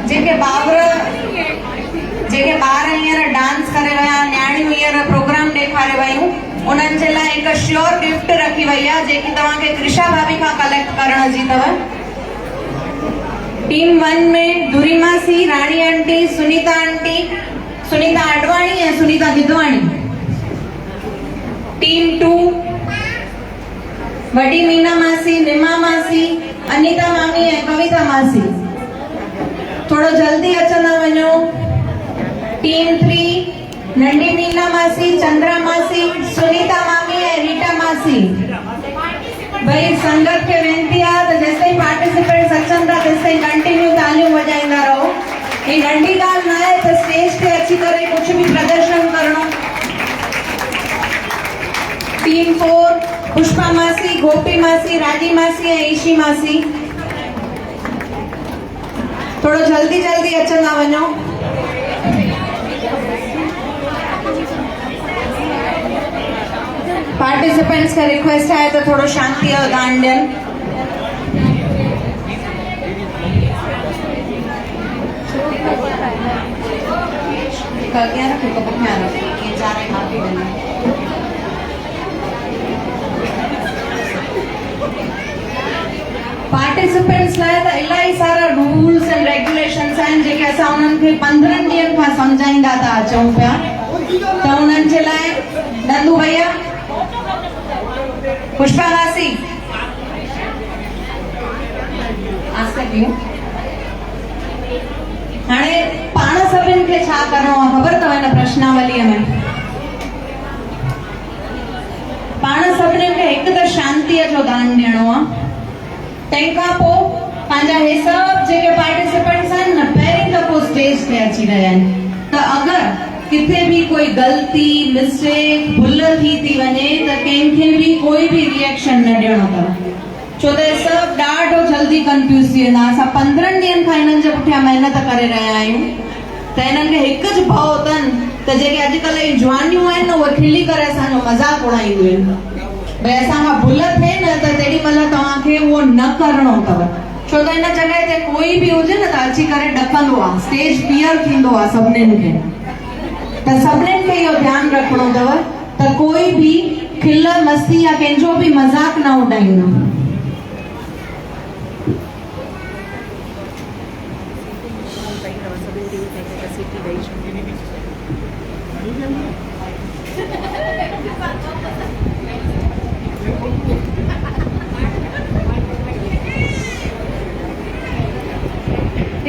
जेके ॿार हींअर डांस करे विया, न्याणियूं हींअर प्रोग्राम ॾेखारे वयूं, उन्हनि जे लाइ हिकु श्योर गिफ्ट रखी वई आहे जेकी तव्हांखे कृषा भाभी खां कलेक्ट करण जी अथव। टीम 1 में धुरी मासी, राणी आंटी, सुनीता आंटी, सुनीता अडवाणी ऐं सुनीता गिदवाणी। टीम 2 वॾी मीना मासी, निमा मासी, अनीता मामी ऐं कविता मासी। थोड़ो जल्दी अचंदा वञो। टीम 3 नंढी मीना मासी, चंद्रा मासी, सुनीता मामी ऐं रीटा मासी। भई संगत खे वेनिती आहे त जेसिताईं पार्टिसिपेंट्स अचनि था तेसिताईं कंटिन्यू तालियूं वॼाईंदा रहो। ही नंढी ॻाल्हि न आहे त स्टेज ते अची करे कुझु बि प्रदर्शन करणो। टीम 4 पुष्पा मासी, गोपी मासी, राजी मासी ऐं ईशी मासी। थोड़ो जल्दी जल्दी अचंदा वञो। पार्टिसिपेंट्स का रिक्वेस्ट है तो थोड़ा शांति और ध्यान दें। पार्टिसिपेंट्स लाइ त इलाही सारा रूल्स एंड रेगुलेशंस आहिनि जेके असां उन्हनि खे 15 ॾींहंनि खां सम्झाईंदा था अचूं पिया। त उन्हनि जे लाइ नंदू भैया, पुष्पा मासी, हाणे पाण सभिनि खे छा करणो आहे ख़बर अथव हिन प्रश्नावलीअ में? पाण सभिनी खे हिकु त शांतीअ जो दान ॾियणो आहे। तंहिंखां पोइ पंहिंजा हे सभु जेके पार्टिसिपेंट्स आहिनि न पहिरीं दफ़ो स्टेज ते अची रहिया आहिनि, त अगरि किथे भी कोई गलती, मिस्टेक, भुल थी वञे त कंहिंखे भी कोई भी रिएक्शन न ॾियणो अथव। छो त सभु ॾाढो जल्दी कंफ्यूज थी वेंदा। असां 15 ॾींहंनि खां हिननि जे पुठियां महिनत करे रहिया आहियूं। त हिननि खे हिकु ज भउ अथनि त जेके अॼुकल्ह जी जवानियूं आहिनि न उहे खिली करे असांजो मज़ाक उड़ाईंदियूं आहिनि। भई असांखां भुल थिए न त तेॾी महिल तव्हांखे उहो न करणो अथव। छो त हिन जॻह ते कोई बि हुजे न त अची करे ॾकंदो आहे, स्टेज फियर थींदो आहे सभिनीनि खे। त सभिनीनि खे इहो ध्यानु रखणो अथव त कोई भी खिल मस्ती या कंहिंजो भी मज़ाक न उॾाईंदो।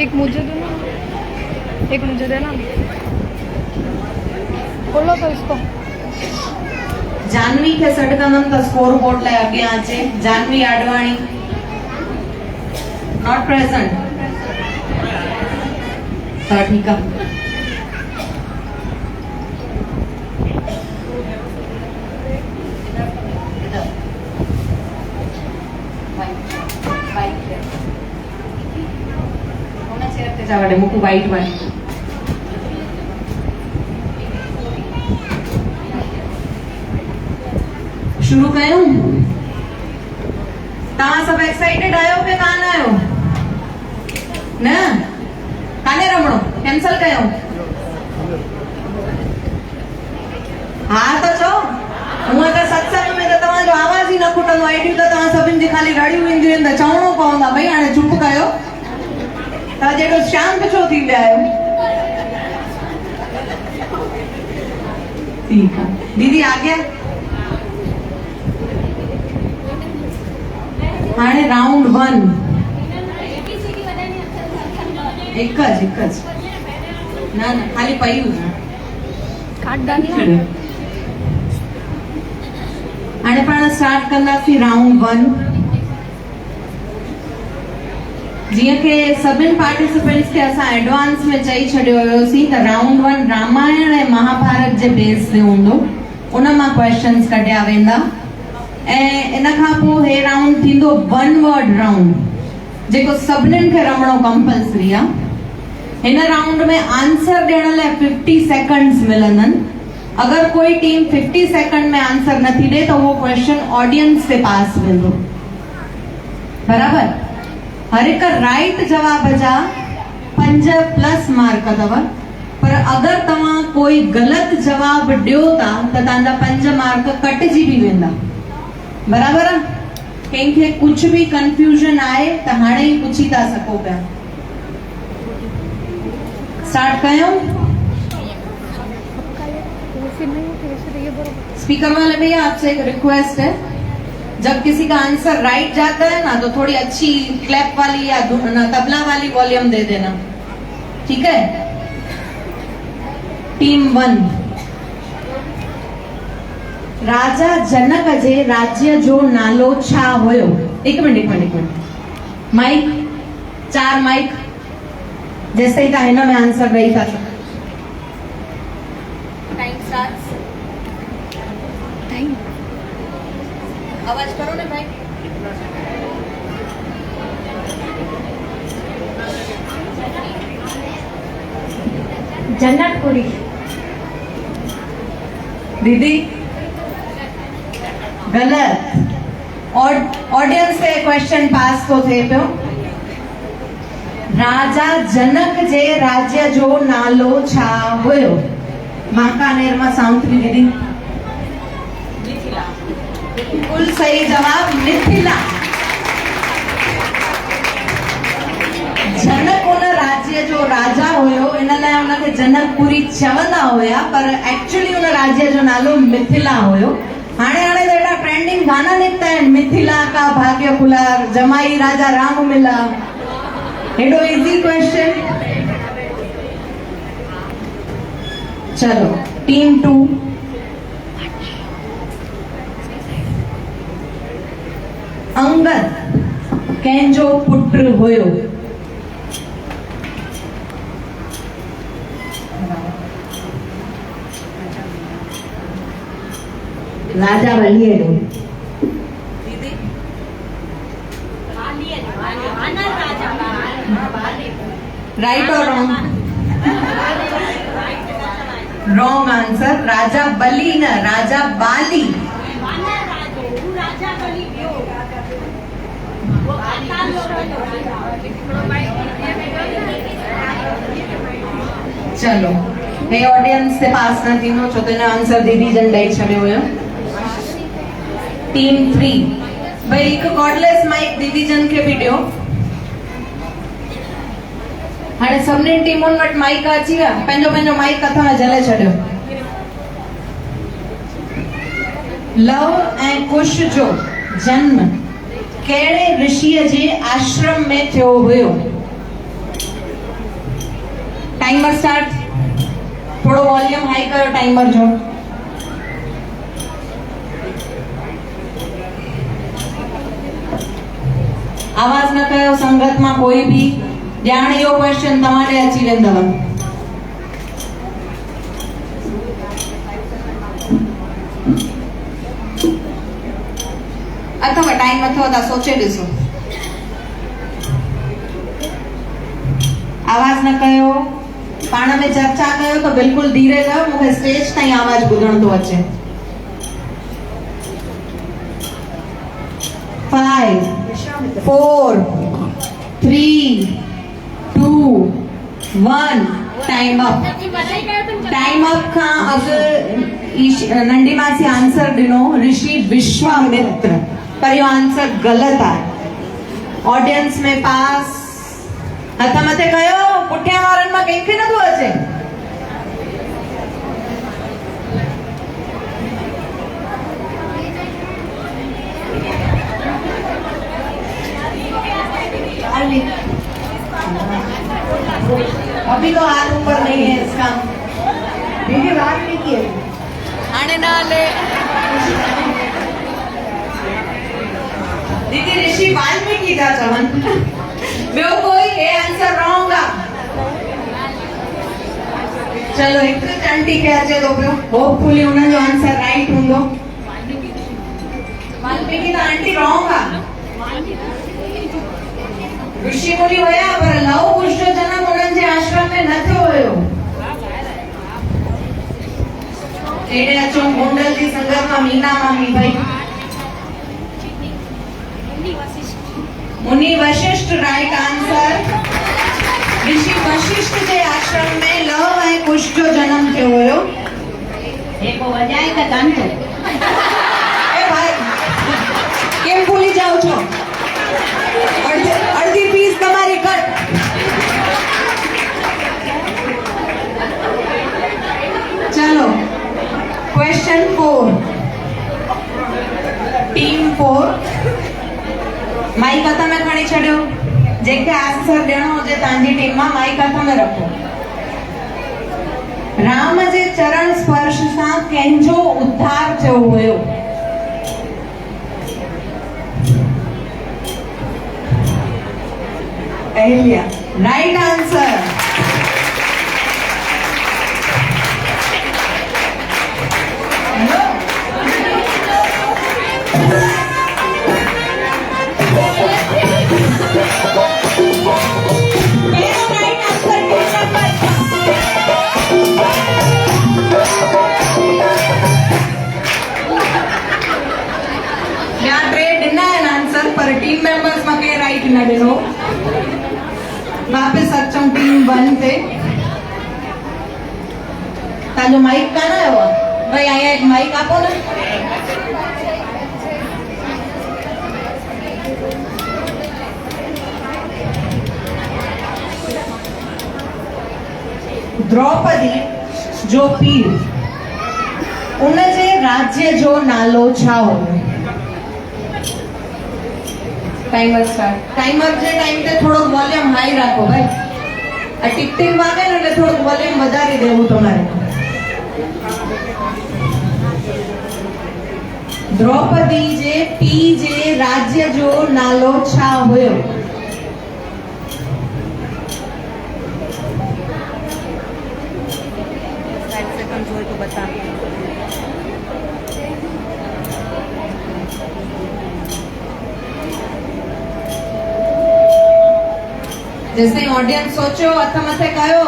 एक मुझे देना, एक मुझे देना। खोलो तो इसको। जानवी के सॾु कंदमि त स्कोर बोर्ड लाइ अॻियां अचे। Janvi Advani not present. त ठीकु आहे। मूंखे वाइट वाइट शुरू कयूं तव्हां सभु एक्साइटेड आहियो की कान आहियो न काने रमणो कैंसल कयूं हा त चओ हूअं त सत्संग में त तव्हांजो आवाज़ ई न खुटंदो एॾियूं त तव्हां सभिनि जी ख़ाली रड़ियूं ईंदियूं आहिनि त चवणो पवंदा भई हाणे चुप कयो तव्हां जेॾो शांत छो थी विया आहियो ठीकु आहे दीदी आज्ञा हाणे राउंड 1 हिकु ज न खाली पयूं काट डाली हाणे पाण स्टार्ट कंदासीं राउंड 1 जीअं कि सभिनि पार्टिसिपेंट्स खे असां एडवांस में चई छॾियो हुयोसीं त राउंड 1 रामायण ऐं महाभारत जे बेस ते हूंदो उन मां क्वेश्चन्स कढिया वेंदा ऐं इन खां पोइ हे राउंड थींदो 1 वर्ड राउंड जेको सभिनीनि खे रमणो कंपल्सरी आहे हिन राउंड में आंसर ॾियण लाइ 50 सेकंड्स मिलंदनि अगर कोई टीम 50 सेकंड में आंसर नथी ॾे त उहो क्वेश्चन ऑडियंस ते पास वेंदो बराबर हर हिक राइट जवाब जा 5+ मार्क अथव पर अगर तव्हां कोई ग़लत जवाब ॾियो था त तव्हांजा 5 मार्क कटिजी बि वेंदा बराबर आहे कंहिंखे कुछ भी कंफ्यूजन आहे त हाणे ई पुछी था सघो पिया स्टार्ट कयूं स्पीकर वाले भैया आपसे एक रिक्वेस्ट है जब किसी का आंसर राइट जाता है ना तो थोड़ी अच्छी क्लैप वाली या तबला वाली वॉल्यूम दे देना ठीक है टीम 1 राजा जनक जे राज्य जो नालो छा हुयो एक मिनट माइक 4 माइक जैसे ही हिन में आंसर ॾेई था टाइम स्टार्ट्स टाइम आवाज करो ना भाई जनकपुरी दीदी गलत ऑडियंस से क्वेश्चन पास तो थे पियो राजा जनक जे राज्य जो नालो छा हुयो बीकानेर मां साउंथरी दीदी बिल्कुल सही जवाब मिथिला जनक उन राज्य जो राजा हुयो इन लाइ उनखे जनकपुरी चवंदा हुया पर एक्चुअली उन राज्य जो नालो मिथिला हुयो हाणे हाणे त एॾा ट्रेंडिंग गाना निकिता आहिनि मिथिला का भाग्य खुला जमाई राजा राम मिला एडो इजी क्वेश्चन चलो टीम 2 अंगद कंहिंजो पुत्र हुयो राजा बलिएरो राइट और रॉन्ग रॉन्ग आंसर राजा बली न राजा बाली चलो हे ऑडियंस से पास न थींदो छो त हिन आंसर दीदी जन ॾेई छॾियो हुयो टीम 3 भाई हिकु कॉर्डलेस माइक दीदी जन खे बि ॾियो हाणे सभिनी टीमुनि वटि माइक अची विया पंहिंजो पंहिंजो माइक हथ में झले छॾियो लव ऐं कुश जो जन्म कहिड़े ऋषिअ जे आश्रम में थियो हुयो टाइमर स्टार्ट थोड़ो वॉल्यूम हाई करो टाइमर जो आवाज न कयो संगत मां कोई भी ॼाण इहो क्वेश्चन तव्हां ॾे अची वेंदव अथव टाइम अथव ता सोचे ॾिसो। आवाज न कयो, पाण में चर्चा कयो तो बिल्कुल धीरे कयो, मूंखे स्टेज ताईं आवाज ॿुधण थो अचे। 5 4 3 2 1 टाइम अप। टाइम अप खां अॻु नंढी मासी आंसर ॾिनो ऋषि विश्वामित्र, पर इहो आंसर ग़लति आहे। ऑडियंस में पास हथ मथे कयो, पुठियां वारनि मां कंहिंखे नथो अचे। अभी तो हाथ ऊपर नहीं है इसका। दीदी बात नहीं की आने ना ले। दीदी ऋषि वाल्मीकि जा चवन ॿियो कोई ए आंसर रॉन्ग आहे। चलो हिकु आंटी खे अचे थो पियो, होपफुली हुननि जो आंसर राइट हूंदो। वाल्मीकि त आंटी रॉन्ग आहे। ऋषि मुनि हुया पर लव कुश जो जनम उन्हनि जे आश्रम में न थियो हुयो। एॾे अचो गोंडल जी संगत मां मीना मामी भाई। मुनि वशिष्ठ राइट आंसर। ऋषि वशिष्ठ जे आश्रम में लव ऐं कुश जो जनम थियो हुयो। એ કો વજાય કે કાંતો ए भाई કેમ ભૂલી જાઓ છો? અડધી ફીસ તમારી કટ। चलो क्वेश्चन 4 टीम 4 माइक हथ में खणी छॾियो। जेके आंसर ॾियणो हुजे तव्हांजी टीम मां माइक हथ में रखो। राम जे चरण स्पर्श सां कंहिंजो उद्धार थियो हुयो? Ahilya right answer. पर टीम मेंबर्स में के राइट न ॾिनो। वापस अचूं टीम 1 ते। तव्हांजो माइक कान आयो आहे भाई, आया एक माइक आपो ना। द्रौपदी जो पीर उनजे राज्य जो नालो छा हुयो? Timer start. टाइमर जे टाइम ते थोड़ो वॉल्यूम हाई રાખો ભાઈ। આ ટિક ટિક વાગે ને એટલે થોડું વોલ્યુમ વધારી દેવું તમારે। દ્રૌપદી જે પી જે રાજ્ય જો નાલો છા હોયો? जैसे ऑडियंस सोचो हथ मथे कयो।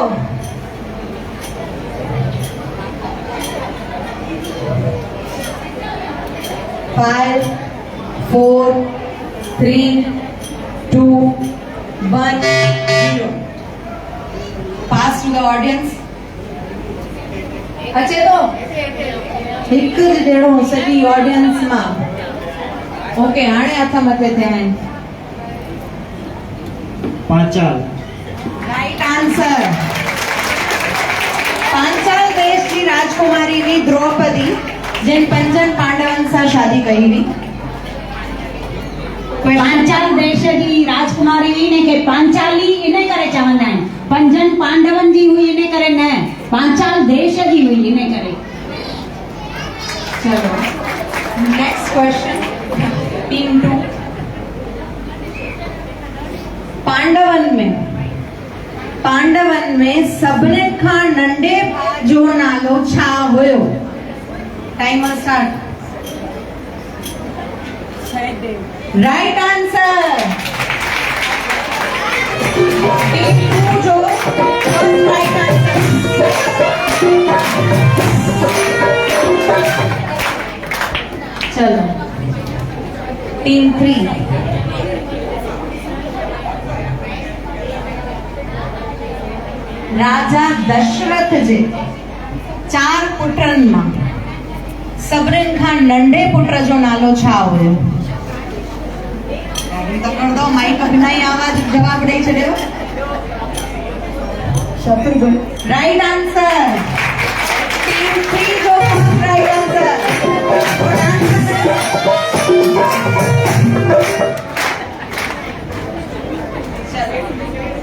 5 4 3 2 1 0 पास टू द ऑडियंस। अचे तो हिकु जहिड़ो सॼी ऑडियंस मां। ओके हाणे हथ मथे थिया आहिनि। Panchal right answer. पांचाल देश की राजकुमारी हुई द्रौपदी जिन 5 पांडवन सां शादी कई हुई। પાંચાલ દેશ जी राजकुमारी हुई ने के પાંચાલી इने करे चवंदा आहिनि। 5 पांडवन जी हुई इने करे न, પાંચાલ देश जी हुई इने करे। चलो नेक्स्ट क्वेश्चन टीम 2। पांडवन में सबने खां नंढे जो नालो छा हुयो? Timer start. Right answer. जो राइट आंसर। चलो टीम 3 राजा दशरथ जे 4 पुटरनि मां सभिनीनि खां नंढे पुट जो नालो छा हुयो? तकड़ो माइक बिना ई आवाज जवाब ॾेई छॾियो। शत्रुघ्न। Right answer. टीम 3 जो राइट आंसर।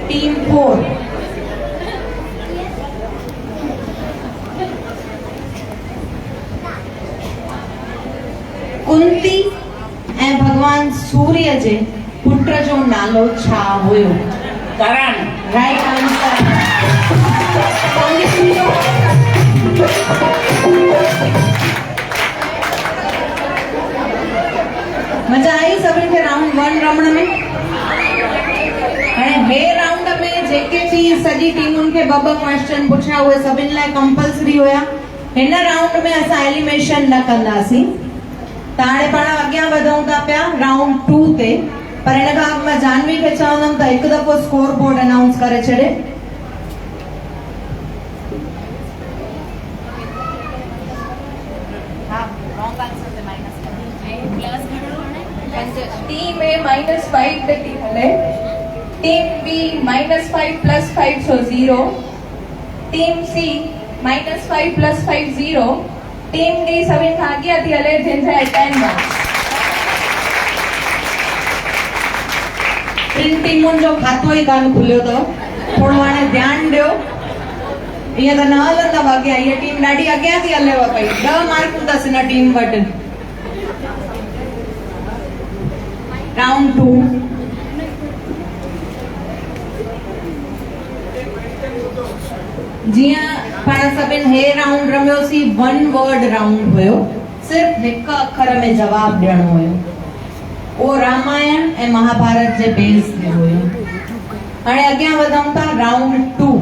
टीम 4 कुंती ऐं भगवान सूर्य जे पुट जो नालो छा हुयो? करण। Right answer. मजा आई सभिनी खे राउंड 1 रमण में? हाणे हे राउंड में जेके बि सॼी टीमुनि खे ॿ क्वेश्चन पुछिया उहे सभिनी लाइ कंपलसरी हुया। हिन राउंड में असां एलिमिनेशन न कंदासीं। त हाणे पाण अॻियां वधूं था पिया राउंड 2 ते। पर हिन खां अॻु मां जानवी खे चवंदमि त हिकु दफ़ो स्कोर बोर्ड अनाउंस करे छॾे। टीम ए -5 ॾिठी हले। Team B -5 + 5 so 0। Team C -5 + 5 0। Team D सभिनि खां अॻियां थी हले जंहिंजा 10 मार्क्स। टिनि टीमुनि जो खातो ई कान खुलियो अथव। थोरो हाणे ध्यानु ॾियो। ईअं त न हलंदव अॻियां। हीअ टीम ॾाढी अॻियां थी हलेव पई। 10 मार्कूं अथसि हिन टीम वटि। राउंड 2 जीअं पाण सभिनि हे राउंड रमियोसीं 1 वर्ड राउंड हुयो। सिर्फ़ हिकु अखर में जवाब ॾियणो हुयो। उहो रामायण ऐं महाभारत जे बेस ते हुयो। हाणे अॻियां वधूं था राउंड 2।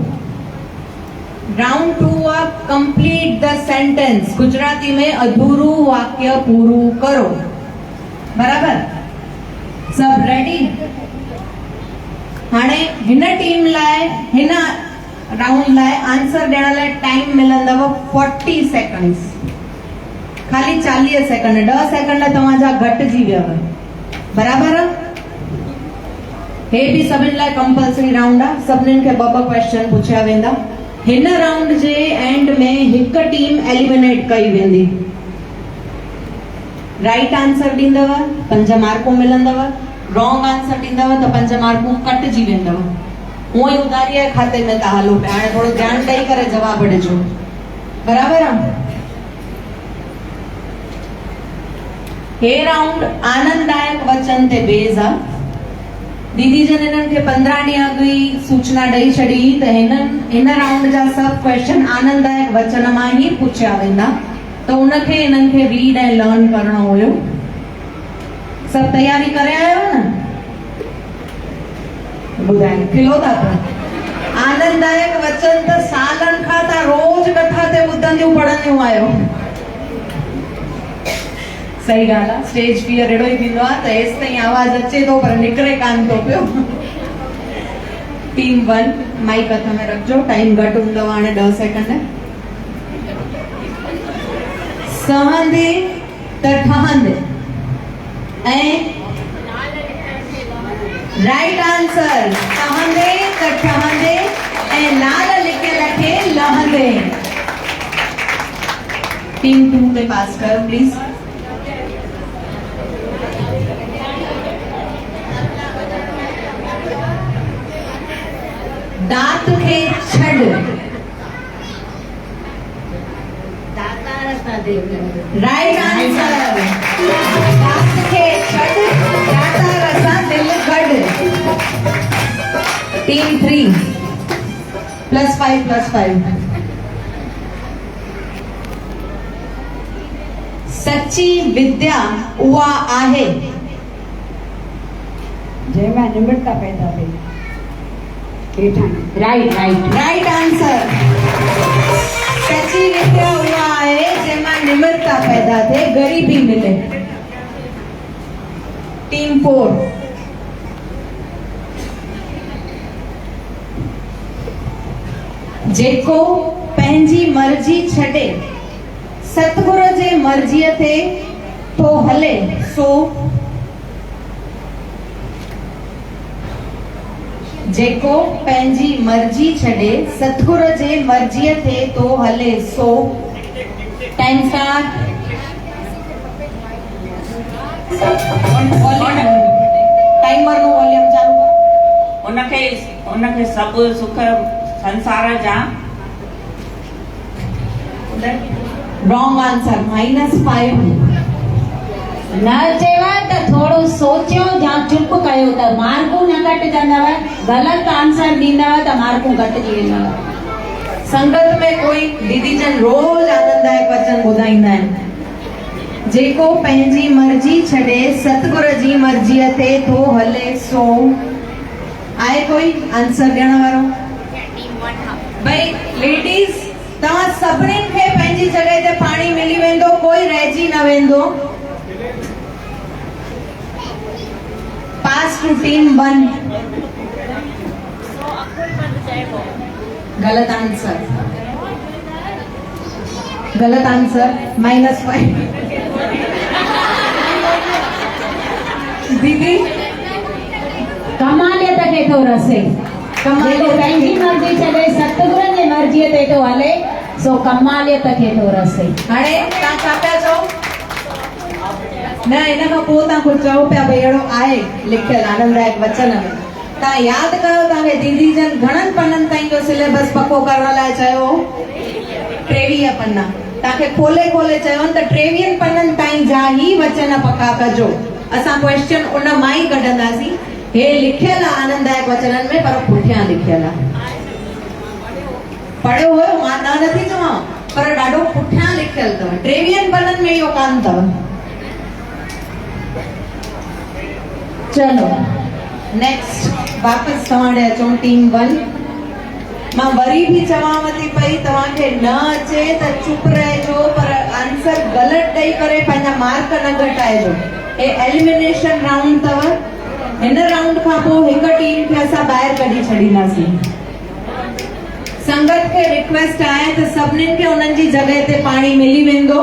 राउंड 2 आहे कंप्लीट द सेंटेंस। गुजराती में अधूरू वाक्य पूरू करो। बराबर? सब रेडी? हाणे हिन टीम लाइ हिन राउंड लाइ आंसर ॾियण लाइ टाइम मिलंदव 40 सेकंड्स। खाली 40 सेकंड। 10 सेकंड तव्हांजा घटिजी वियव। बराबर? हे बि सभिनि लाइ कंपलसरी राउंड आहे। सभिनीनि खे 2 क्वेश्चन पुछिया वेंदा। हिन राउंड जे एंड में हिकु टीम एलिमिनेट कई वेंदी। राइट आंसर ॾींदव 5 मार्कूं मिलंदव। रॉन्ग आंसर ॾींदव त 5 मार्कूं कटिजी वेंदव। हूअं ई उधारीअ जे खाते में था हलो पिया। हाणे थोरो ध्यानु ॾेई करे जवाब ॾिजो। बराबर आहे? हे राउंड आनंददायक वचन ते बेस आहे। दीदी जन हिननि खे 15 ॾींहं अॻु ई सूचना ॾेई छॾी त हिन राउंड जा सभु क्वेश्चन आनंददायक वचन मां ई पुछिया वेंदा। त उनखे हिननि खे रीड ऐं लर्न करणो हुयो। सभु तयारी करे आयो न? ॿुधायो खिलो था पिया। आनंददायक वचन त सालनि खां तव्हां रोज़ कथा ते ॿुधंदियूं पढ़ंदियूं आहियो। सही ॻाल्हि आहे। स्टेज फियर अहिड़ो ई थींदो आहे त हेसि ताईं आवाज़ अचे थो पर निकिरे कान थो पियो। टीम 1 माइक हथ में रखिजो। टाइम घटि हूंदव हाणे 10 सेकंड। सहंदे त ठहंदे ऐं राइट आंसर। सहंदे त ठहंदे ऐं लाल लिखियल खे लहंदे। टीम 2 ते पास कयो प्लीज। दांत खे छॾ। Right answer. दांत खे छॾ दातार सां दिल गॾ। टीम 3 +5 +5। सच्ची विद्या उहा आहे जंहिंमां निमिरता पैदा थिए हेठां राइट राइट राइट आंसर सची विद्या उहा आहे जंहिंमां निमिरता पैदा थिए ग़रीबी मिले टीम 4 जेको पंहिंजी मर्ज़ी छॾे सतगुरु जे मर्ज़ीअ ते थो हले सो जेको पंहिंजी मर्ज़ी छॾे सतगुरु जे मर्ज़ीअ ते थो हले so time start timer no volume चालू उनखे सभु सुख संसार जा रॉन्ग आंसर -5 न चयो त थोरो सोचियो या चुप कयो त मार्कूं न घटिजंदव ग़लति आंसर ॾींदव त मार्कूं घटिजी वेंदव संगत में कोई दीदी जन रोज आनंददायक वचन ॿुधाईंदा आहिनि जेको पंहिंजी मर्ज़ी छॾे सतगुरु जी मर्ज़ीअ ते थो हले सो आहे कोई आंसर ॾियण वारो भई लेडीज़ तव्हां सभिनीनि खे पंहिंजी जॻह ते पाणी मिली वेंदो कोई रहिजी न वेंदो पास टू टीम 1 गलत आंसर -5 दीदी कमालियत खे थो रसे जेको पंहिंजी मर्ज़ी छॾे सतगुरु जी मर्ज़ीअ ते थो हले सो कमालियत खे थो रसे हाणे तव्हां छा पिया चओ न इन खां पोइ तव्हां कुझु चओ पिया भई अहिड़ो आहे लिखियल आनंददायक वचन में तव्हां यादि कयो तव्हांखे दीदी जन घणनि पन्ननि ताईं जो सिलेबस पको करण लाइ चयो 23 पन्ना तव्हांखे खोले खोले चयो त 23 पन्ननि ताईं जा ई वचन पका कजो असां क्वेश्चन उन मां ई कढंदासीं हे लिखियल आहे आनंददायक वचननि में पर पुठियां लिखियल आहे पढ़ियो हुयो मां नथी चवां पर ॾाढो पुठियां लिखियल अथव 23 पन्ननि में इहो कान अथव चलो नेक्स्ट वापस तव्हां ॾे अचो टीम 1 मां वरी बि चवांव थी पई तव्हांखे न अचे त चुप रहिजो पर आंसर ग़लति ॾेई करे पंहिंजा मार्क न घटाइजो हे एलिमिनेशन राउंड अथव हिन राउंड खां पोइ हिकु टीम खे असां ॿाहिरि कढी छॾींदासीं संगत खे रिक्वेस्ट आहे त सभिनीनि खे उन्हनि जी जॻह ते पाणी मिली वेंदो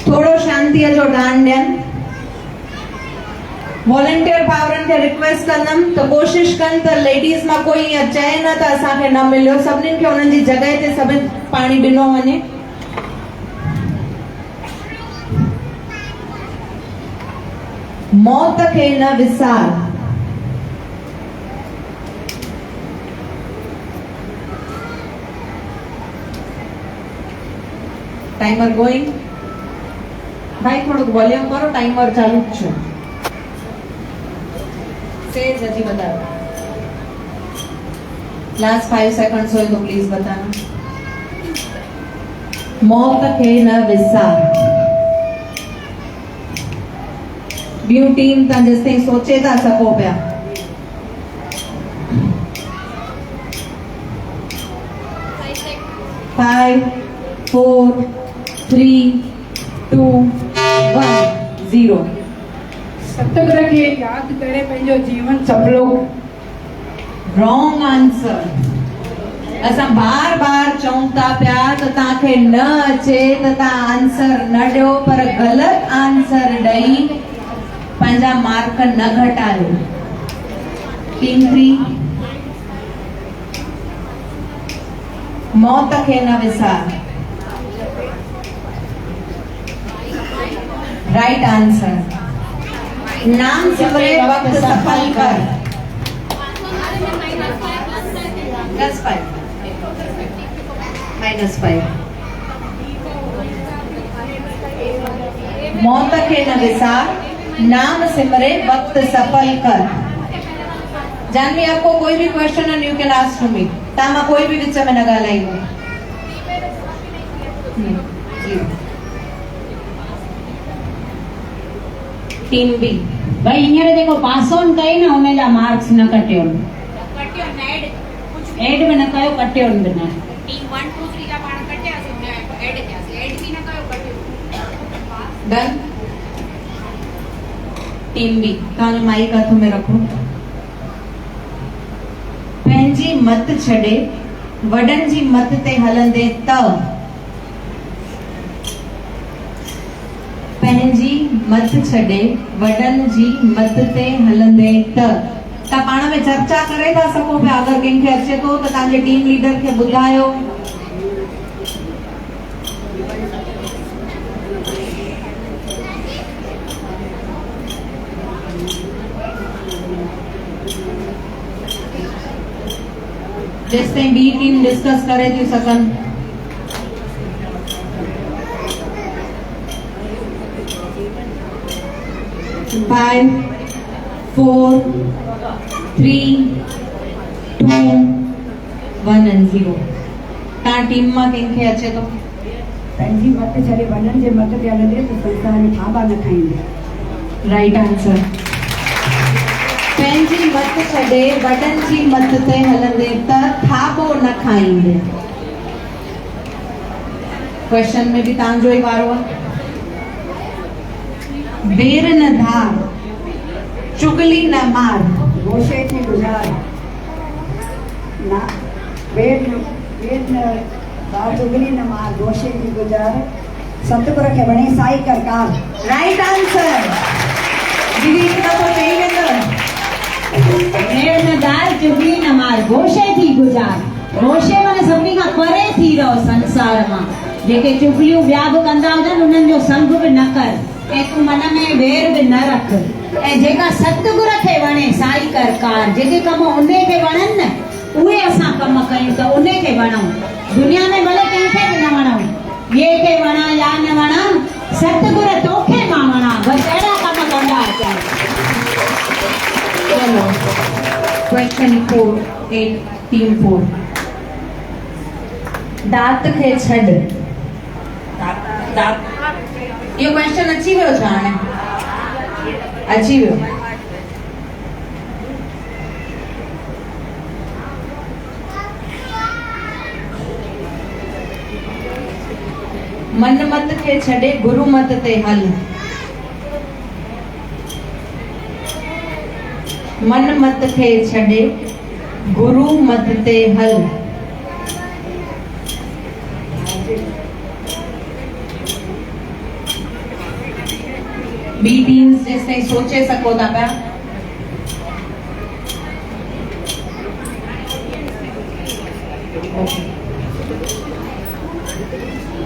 थोरो शांतीअ जो ध्यानु ॾियनि वॉलंटियर भाउरनि खे रिक्वेस्ट कंदमि त कोशिशि कनि त लेडीज़ मां कोई ईअं चए न त असांखे न मिलियो सभिनीनि खे उन्हनि जी जॻह ते सभिनि पाणी ॾिनो वञे मौत खे न विसार टाइमर गोइंग भाई थोड़ो वॉल्यूम करो टाइमर चालू छो सेज जी बताओ लास्ट 5 सेकंड्स हो तो प्लीज बताना मौत खे न विसार ॿियूं टीम तव्हां जेसि ताईं सोचे था सघो पिया फाइव 4 3 2 1 0 सतगुरु खे यादि करे पंहिंजो जीवन सफलो रॉन्ग आंसर असां बार बार चऊं था पिया त तव्हांखे न अचे त तव्हां आंसर न ॾियो पर ग़लति आंसर ॾेई पंहिंजा मार्क न घटायो टीम 3 मौत खे न विसार राइट आंसर नाम सिमरे वक्त सफल कर -5 मौत खे न विसार नाम सिमरे वक्त सफल कर जानवी आपको कोई भी क्वेश्चन है you can ask to me तामा कोई भी विच में न ॻाल्हाईंदो टीम बी भाई हींअर जेको पास ऑन कई न हुन जा मार्क्स न कटियो एड बि न कयो कटियो बि न डन टीम बी तव्हांजो माइक हथ में रखो पंहिंजी मत छॾे वॾनि जी मत ते हलंदे त पंहिंजी मत छॾे वॾनि जी मत ते हलंदे त तव्हां पाण में चर्चा करे था सघो पिया अगरि कंहिंखे अचे थो त तव्हांजे टीम लीडर खे ॿुधायो जेसिताईं ॿी टीम डिस्कस करे थियूं सघनि फाइव 4 3 2 1 and 0 तव्हां टीम मां कंहिंखे अचे थो पंहिंजी मत छॾे वॾनि जे मत ते हलंदे त संसार में थाबा न खाईंदे राइट आंसर पंहिंजी मत छॾे वॾनि जी मत ते हलंदे त थाबो न खाईंदे क्वेश्चन में बि तव्हांजो ई वारो आहे बेर न धार चुगली न मार गोशे थी गुज़ार ना बेर न बार चुगली न मार गोशे थी गुज़ार सतगुर खे वणे साई करकार राइट आंसर दीदी हिकु दफ़ो चई वेंदव बेर न दार चुगली न मार गोशे थी गुज़ार गोशे माने सभिनी खां परे थी रहो संसार मां जेके चुगलियूं ॿिया बि कंदा हुजनि उन्हनि जो संग बि न कर ऐं तूं मन में वेर बि न रख ऐं जेका सतगुर खे वणे साई करकार जेके कम उन खे वणनि न उहे असां कम कयूं त उन खे वणूं दुनिया में भले कंहिंखे बि न वणूं ॿिए खे वणा या न वणा सतगुर तोखे मां वणा बसि अहिड़ा कम कंदा अचनि चलो क्वेश्चन 4 8 टीम 4 दात खे छॾ इहो क्वेश्चन अची वियो छा हाणे अची वियो मन मत खे छॾे गुरु मत ते हल मन मत खे छॾे गुरु मत ते हल बी टीम्स जेसिताईं सोचे सघो था पिया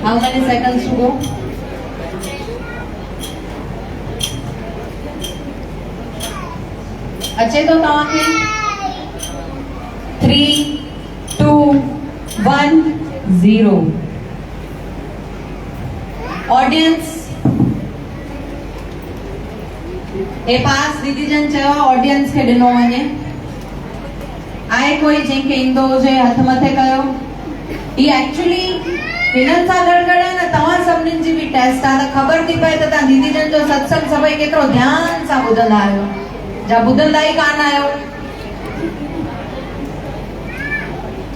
How many seconds to go? अचे तो तव्हांखे 3 2 1 0 ऑडियंस ए पास दीदी जन चयो ऑडियंस खे ॾिनो वञे आहे कोई जंहिंखे ईंदो हुजे हथ मथे कयो ही एक्चुअली हिननि सां गॾु गॾु आहे न तव्हां सभिनीनि जी बि टेस्ट आहे त ख़बर थी पए त तव्हां दीदी जन जो सत्संग सभई केतिरो ध्यान सां ॿुधंदा आहियो या ॿुधंदा ई कान आहियो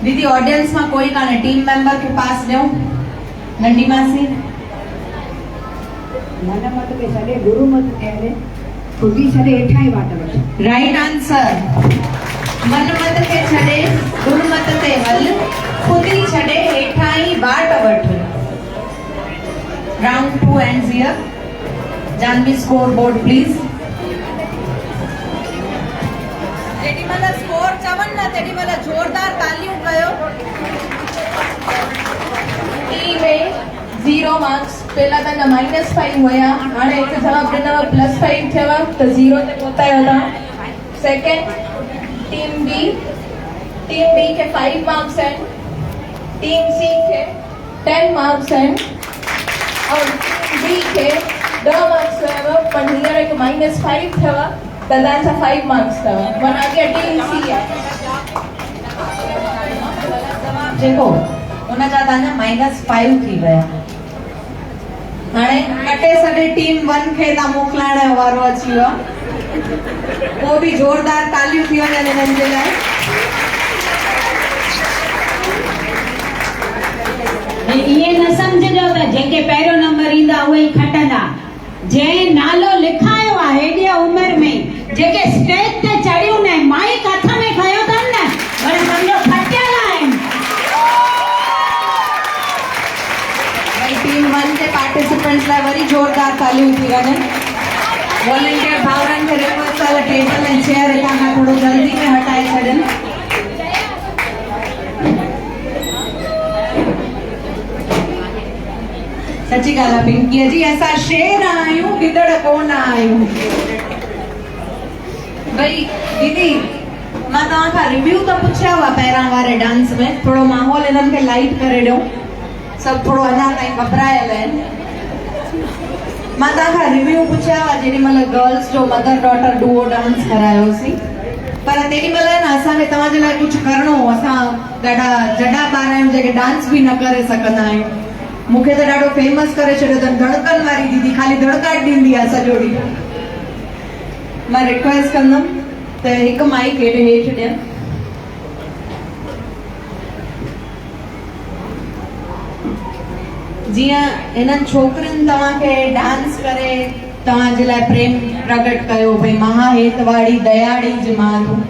दीदी ऑडियंस मां कोई कान्हे टीम मेंबर खे पास ॾियूं नंढी मासी मन मत खे छॾे गुरु मत ते हले खुदी छॾे हेठां ई वाट वठे राइट आंसर मन मत खे छॾे गुरु मत ते हल खुदी छॾे हेठां ई वाट वठ round 2 ends here Janvi score board please जेॾी महिल स्कोर चवनि न तेॾी महिल ज़ोरदार तालियूं कयो ई में 0 मार्क्स पहला तव्हांजा -5 हुया हाणे हिकु जवाब ॾिनव +5 थियव त 0 ते पहुता आहियो तव्हां सेकंड टीम बी खे 5 मार्क्स आहिनि टीम सी खे 10 मार्क्स आहिनि और डी खे 10 मार्क्स हुयव पर हींअर हिकु -5 थियव त तव्हांजा 5 मार्क्स अथव माना अॻियां टीम सी आहे जेको हुनजा तव्हांजा -5 थी विया हाणे कटे सॼे टीम 1 खे तव्हां मोकिलाइण जो वारो अची वियो आहे पोइ बि ज़ोरदार तालियूं थी वञनि हिननि जे लाइ। ऐं इहे न सम्झजो त जेके पहिरियों नंबर ईंदा उहे ई खटंदा। जंहिं नालो लिखायो आहे हेॾी उमिरि में, जेके स्टेज ते चढ़ियूं न माइक हथ में खयो अथनि न, वरी सम्झो खटियल आहिनि। भई टीम 1 जे पार्टिसिपेंट्स लाइ वरी ज़ोरदार तालियूं थी वञनि। वॉलंटियर भाउरनि खे रिक्वेस्ट आहे टेबल ऐं चेयर हितां खां थोरो जल्दी में हटाए छॾनि। सची ॻाल्हि आहे पिंकीअ जी, असां शेर आहियूं गिदड़ कोन आहियूं। भई दीदी मां तव्हां खां रिव्यू त पुछिया हुआ पहिरां वारे डांस में, थोरो माहौल हिननि खे लाइट करे ॾियो, सभु थोरो अञा ताईं घबरायल आहिनि। मां तव्हां खां रिव्यू पुछिया हुआ जेॾी महिल गर्ल्स जो मदर डॉटर डुओ डांस करायोसीं, पर तेॾी महिल न असांखे तव्हांजे लाइ कुझु करिणो हो। असां ॾाढा जॾा ॿार आहियूं जेके डांस बि न करे सघंदा आहियूं। मूंखे त ॾाढो फेमस करे छॾियो अथनि, धड़कन वारी दीदी ख़ाली धड़काट ॾींदी आहे सॼो ॾींहुं। मां रिक्वेस्ट कंदमि त हिकु माइक हेॾे हेठि ॾियनि। जीअं हिननि छोकिरियुनि तव्हांखे डांस करे तव्हांजे लाइ प्रेम प्रकट कयो, भई महा हेत वाड़ी दयाड़ी जी मां तूं,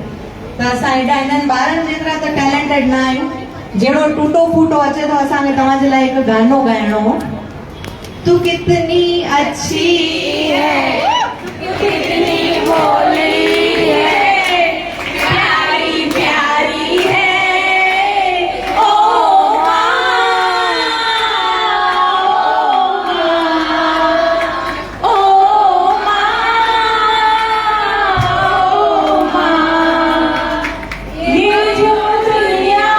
त असां हेॾा हिननि ॿारनि जेतिरा त टैलेंटेड न आहियूं। जहिड़ो टूटो फूटो अचे थो असांखे तव्हांजे लाइ हिकु गानो ॻाइणो हो। तू कितनी अच्छी है, कितनी भोली है, प्यारी प्यारी है, ओ माँ, ओ माँ, ओ माँ, ये जो दुनिया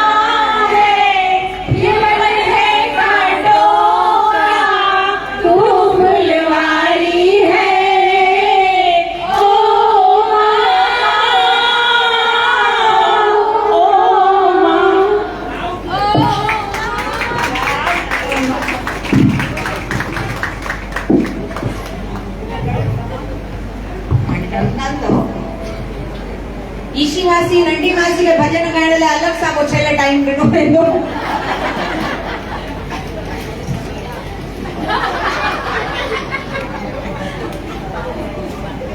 ये मन है कांटों का, तू फुलवारी है, ओ माँ, ईशी मासी नंढी मासी खे भॼन ॻाइण लाइ अलॻि सां पोइ छेले टाइम ॾिनो वेंदो।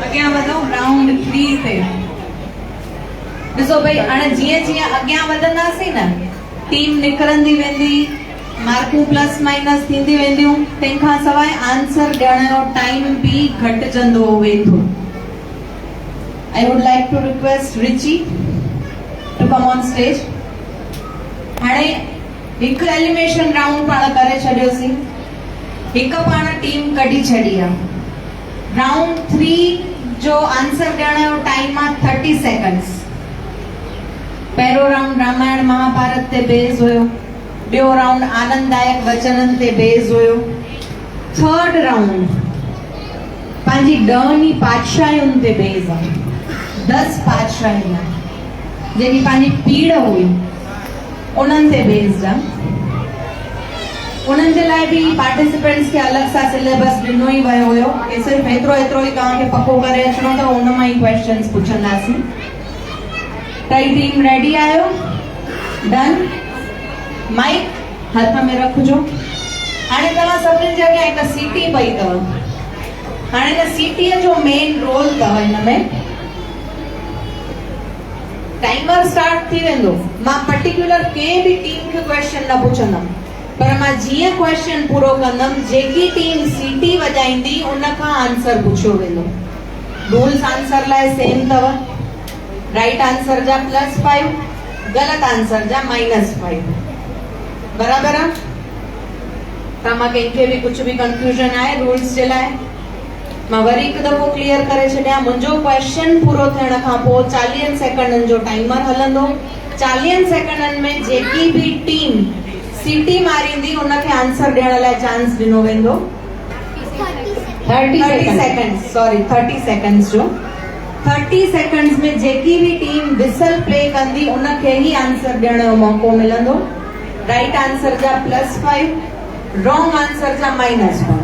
अॻियां वधूं राउंड 3 ते। ॾिसो भई हाणे जीअं जीअं अॻियां वधंदासीं न, टीम निकिरंदी वेंदी, मार्कूं प्लस माइनस थींदी वेंदियूं, तंहिंखां सवाइ आंसर ॾियण जो टाइम बि घटिजंदो वेंदो। I would like to request Richie to come on stage. हाणे हिकु एलिमिनेशन राउंड पाण करे छॾियोसीं, हिकु पाण टीम कढी छॾी आहे। राउंड 3 जो आंसर ॾियण जो टाइम आहे 30 सेकंड्स। पहिरियों राउंड रामायण महाभारत ते बेस्ड हुयो, ॿियो राउंड आनंददायक वचननि ते बेस्ड हुयो, थर्ड राउंड पंहिंजी 10 पातशाहियुनि ते बेस्ड आहे। 10 पातशाहियूं जेकी पंहिंजी पीड़ हुई उन्हनि ते बेस्ड आहे। उन्हनि जे लाइ बि पार्टिसिपेंट्स खे अलॻि सां सिलेबस ॾिनो ई वियो हुयो कि सिर्फ़ु एतिरो ई तव्हांखे पको करे अचिणो अथव, उन मां ई क्वेश्चन्स पुछंदासीं। टई टीम रेडी आहियो? डन? माइक हथ में रखिजो। हाणे तव्हां सभिनीनि जे अॻियां हिकु सीटी पई अथव। हाणे हिन सीटीअ जो मेन रोल अथव हिन में, टाइमर स्टार्ट थी वेंदो। मां पर्टिकुलर कंहिं बि टीम खे क्वेश्चन न पुछंदमि, पर मां जीअं क्वेश्चन पूरो कंदमि, जेकी टीम सीटी वॼाईंदी उन खां आंसर पुछियो वेंदो। रूल्स आंसर लाइ सेम अथव। राइट आंसर जा +5, ग़लति आंसर जा -5। बराबरि आहे? त मां कंहिंखे बि कुझु बि कंफ्यूजन आहे रूल्स जे लाइ, मां वरी हिकु दफ़ो क्लियर करे छॾियां। मुंहिंजो क्वेश्चन पूरो थियण खां पोइ 40 सेकंडनि जो टाइमर हलंदो। 40 सेकंडनि में जेकी बि टीम सीटी मारींदी उनखे आंसर ॾियण लाइ चांस ॾिनो वेंदो। 30 सेकंड्स जो 30 सेकंड्स में जेकी भी टीम विसल प्ले कंदी उनखे ही आंसर ॾियण जो मौको मिलंदो। राइट आंसर जा +5, रॉन्ग आंसर जा -5।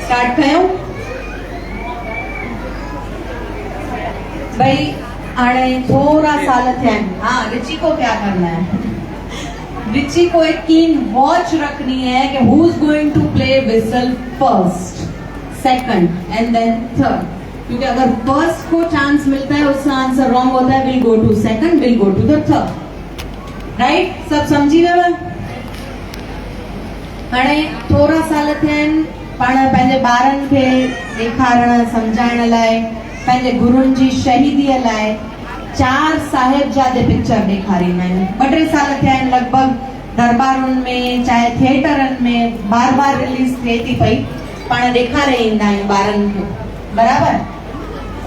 स्टार्ट कयूं। भाई हाणे थोड़ा साल थिया आहिनि। हाँ रिची को क्या करना है? रिची को एक कीन वॉच रखनी है कि who is going to play whistle first, second and then third. क्योंकि अगर फर्स्ट को चांस मिलता है उसका आंसर रॉन्ग होता है, will go to second, will go to the third. Right? सब समझी वियो? हाणे थोड़ा साल थिया आहिनि, पाण पंहिंजे ॿारनि खे ॾेखारण सम्झाइण लाइ, पंहिंजे गुरुनि जी शहीदीअ लाइ 4 साहिबजादे पिक्चर ॾेखारींदा आहियूं। 2-3 साल थिया आहिनि लॻभॻि, दरबारुनि में चाहे थिएटरनि में बार बार रिलीज थिए थी पई, पाण ॾेखारे ईंदा आहियूं ॿारनि खे, बराबर?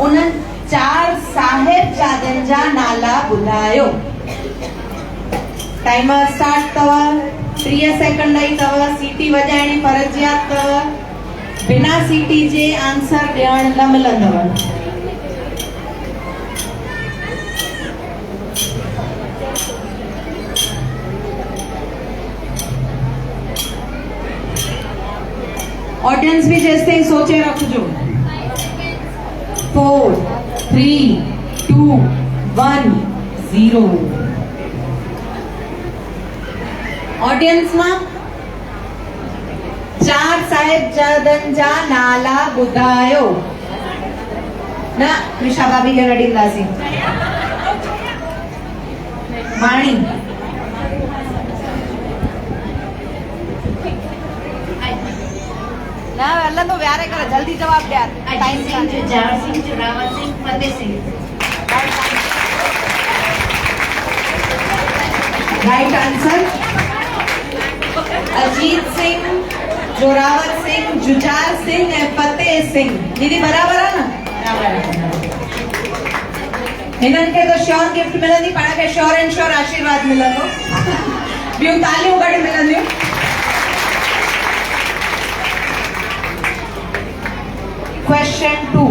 उन्हनि 4 साहिबजादनि जा नाला ॿुधायो। टाइमर स्टार्ट अथव, 30 सेकंड ई अथव, सीटी वॼाइणी फर्ज़ियात अथव, बिना सीटी जे आंसर ॾियण न मिलंदव। ऑडियंस भी जैसे ही सोचे रखो। 4 3 2 1 0। ऑडियंस में 4 साहिबजादनि जा नाला ॿुधायो। न निशा भाभी खे न ॾींदासीं। वाणी ना हलंदो व्यारे करे जल्दी जवाब ॾियार time Singh, Jujhar Singh, Zorawar Singh, Fateh Singh. Right answer Ajit Singh, Zorawar Singh, Jujhar Singh ऐं फतेह सिंह। दीदी बराबर आहे न? हिननि खे तो श्योर गिफ्ट मिलंदी, पाण खे श्योर एंड श्योर आशीर्वाद मिलंदो। ॿियूं तालियूं गॾु मिलंदियूं। क्वेश्चन 2।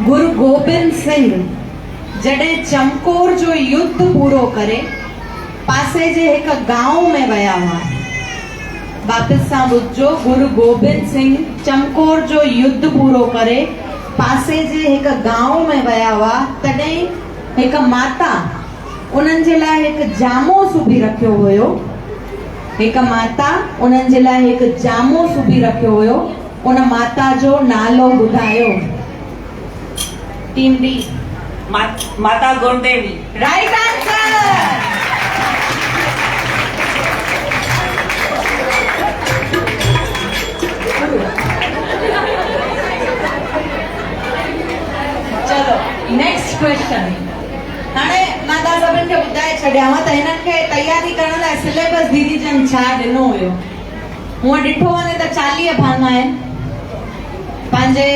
गुरु गोबिंद सिंह जॾहिं चमकौर जो युद्ध पूरो करे पासे जे हिक गांव में विया हुआ। वापस सां ॿुधजो, गुरु गोबिंद सिंह चमकौर जो युद्ध पूरो करे पासे जे हिक गांव में विया हुआ, तॾहिं हिक माता उन्हनि जे लाइ हिकु जामो सुबी रखियो हुयो। हिक माता उन्हनि जे लाइ हिकु जामो सुबी रखियो हुयो। उन माता जो नालो ॿुधायो। Team D. माता गुणदेवी। Right answer. चलो नेक्स्ट क्वेश्चन। हाणे मां तव्हां सभिनि खे ॿुधाए छॾियांव त हिननि खे तयारी करण लाइ सिलेबस दीदी जन छा ॾिनो हुयो। हूअं ॾिठो वञे त 40 भाङा आहिनि। पंहिंजे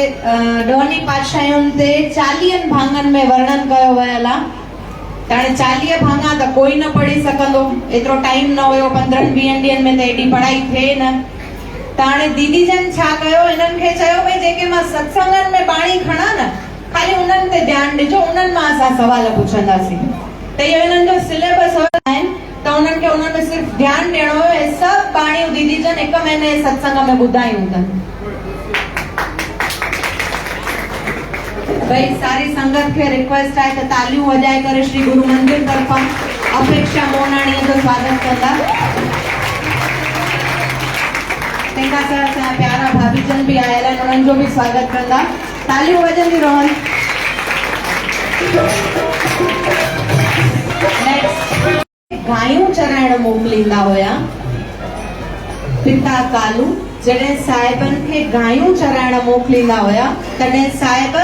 ॾहनि पातशाहियुनि ते 40 भाङनि में वर्णन कयो वियल आहे। त हाणे 40 भाङा त कोई न पढ़ी सघंदो, एतिरो टाइम न हुयो। 15-20 ॾींहंनि में त एॾी पढ़ाई थिए न। त हाणे दीदी जन छा कयो, हिननि खे चयो भई जेके मां सत्संगनि में बाणी खणा न, खाली उन्हनि ते ध्यानु ॾिजो, उन्हनि मां असां सवाल पुछंदासीं। त इहो हिननि जो सिलेबस आहिनि, त उन्हनि खे उन्हनि में सिर्फ़ु ध्यानु ॾियणो हुयो। हे सभु बाणियूं दीदी जन 1 महीने सत्संग में ॿुधायूं अथनि। भाई सारी संगत खे रिक्वेस्ट आहे त तालियूं वॼाए करे श्री गुरु मंदिर तरफ़ां अपेक्षा मोनाणीअ जो स्वागत कंदा। तंहिंखां सवाइ असांजा प्यारा भाभी जन बि आयल आहिनि, उन्हनि जो बि स्वागत कंदा। तालियूं वॼंदी रहनि। गायूं चराइण मोकिलींदा हुया पिता कालू। जॾहिं साहिबनि खे गायूं चराइण मोकिलींदा हुया, तॾहिं साहिब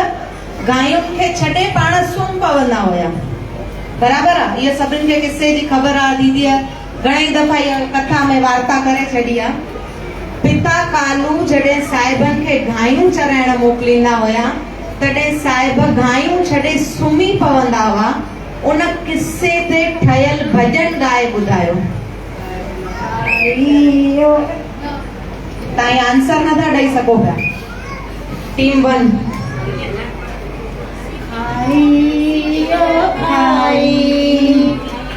गायुनि खे छॾे पाण सुम्ही पवंदा हुया। बराबर आहे? इहो सभिनि खे किसे जी ख़बर आहे। दीदीअ घणेई दफ़ा इहा कथा में वार्ता करे छॾी आहे। पिता कालू जॾहिं साहिबनि खे गायूं चराइण मोकिलींदा हुया, तॾहिं साहिब गायूं छॾे सुम्ही पवंदा हुआ। उन किसे ते ठहियल भॼन ॻाए ॿुधायो। तव्हां आंसर नथा ॾेई सघो पिया। टीम 1।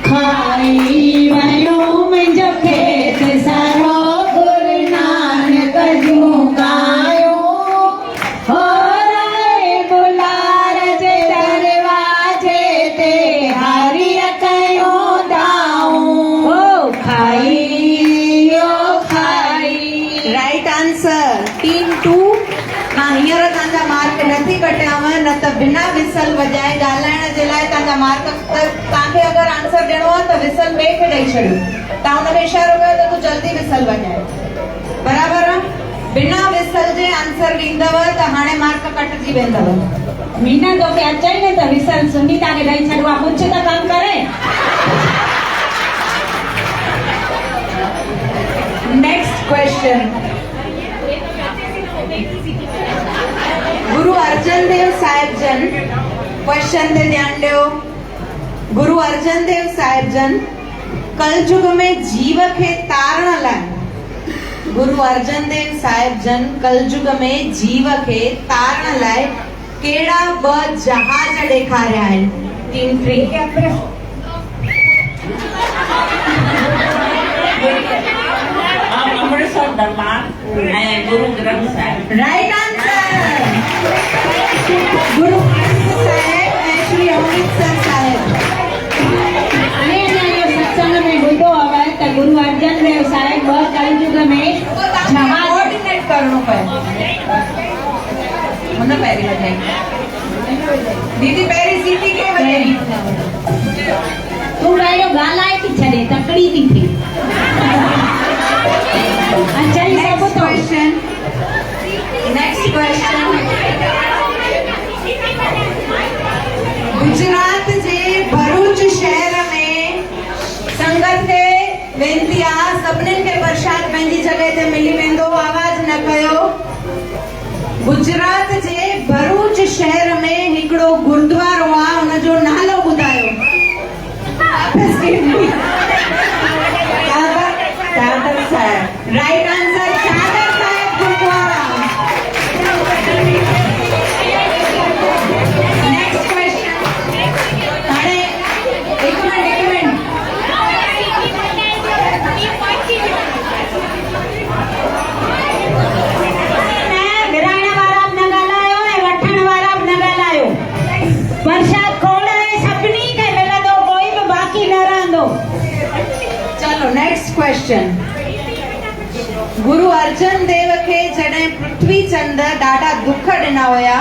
खाई वञो मुंहिंजो खेत सारो, गुरु नानक जूं गायूं। हो राय बिना विसल वॼाए ॻाल्हाइण जे लाइ तव्हांजा मार्क तव्हांखे अगरि आंसर ॾियणो आहे त विसल ॿिए खे ॾेई छॾियो तव्हां हुनखे इशारो कयो त तूं जल्दी विसल वॼाए बराबरि आहे बिना विसल जे आंसर ॾींदव त हाणे मार्क कटिजी वेंदव मीना तोखे अचई न त विसल सुनीता खे ॾेई छॾियो आहे कुझु त कमु करे नेक्स्ट क्वेश्चन गुरु अर्जन देव साहिब जन क्वेश्चन ते ध्यान ॾियो गुरु अर्जन देव साहिब जन कलयुग में जीव खे तारण लाइ गुरु अर्जन देव साहिब जन कलयुग में जीव खे तारण लाइ कहिड़ा ॿ जहाज ॾेखारिया आहिनि टीम फ्री अमृतसर दरबार ऐं गुरु ग्रंथ साहिब राइट आंसर गुरु ग्रंथ साहिब ऐं श्री अमृतसर साहिब हाणे अञा इहो सत्संग में ॿुधो आहे त गुरु अर्जन देव साहिब ॿ कलयुग में जहाज कोऑर्डिनेट करणो पए हुन पहिरीं वॼाई दीदी पहिरीं सीटी खे वॼाई तूं पहिरियों ॻाल्हाए थी छॾे तकड़ी थी थिए चई सघो नेक्स्ट था क्वेश्चन गुजरात जे भरूच शहर में संगत खे वेनती आहे सभिनीनि खे प्रसाद पंहिंजी जॻह ते मिली वेंदो आवाज़ न कयो गुजरात जे भरूच शहर में हिकिड़ो गुरुद्वारो आहे हुनजो नालो ॿुधायो चादर साहिब राइट आंसर चादर साहिब गुरुद्वारा नेक्स्ट क्वेश्चन हाणे एक मिनट विराइण वारा बि न ॻाल्हायो ऐं वठण वारा बि न ॻाल्हायो प्रसाद खोड़ ऐं सभिनी खे मिलंदो कोई बि बाक़ी न रहंदो चलो नेक्स्ट क्वेश्चन गुरु अर्जन देव खे जॾहिं पृथ्वी चंद ॾाढा दुख ॾिना हुया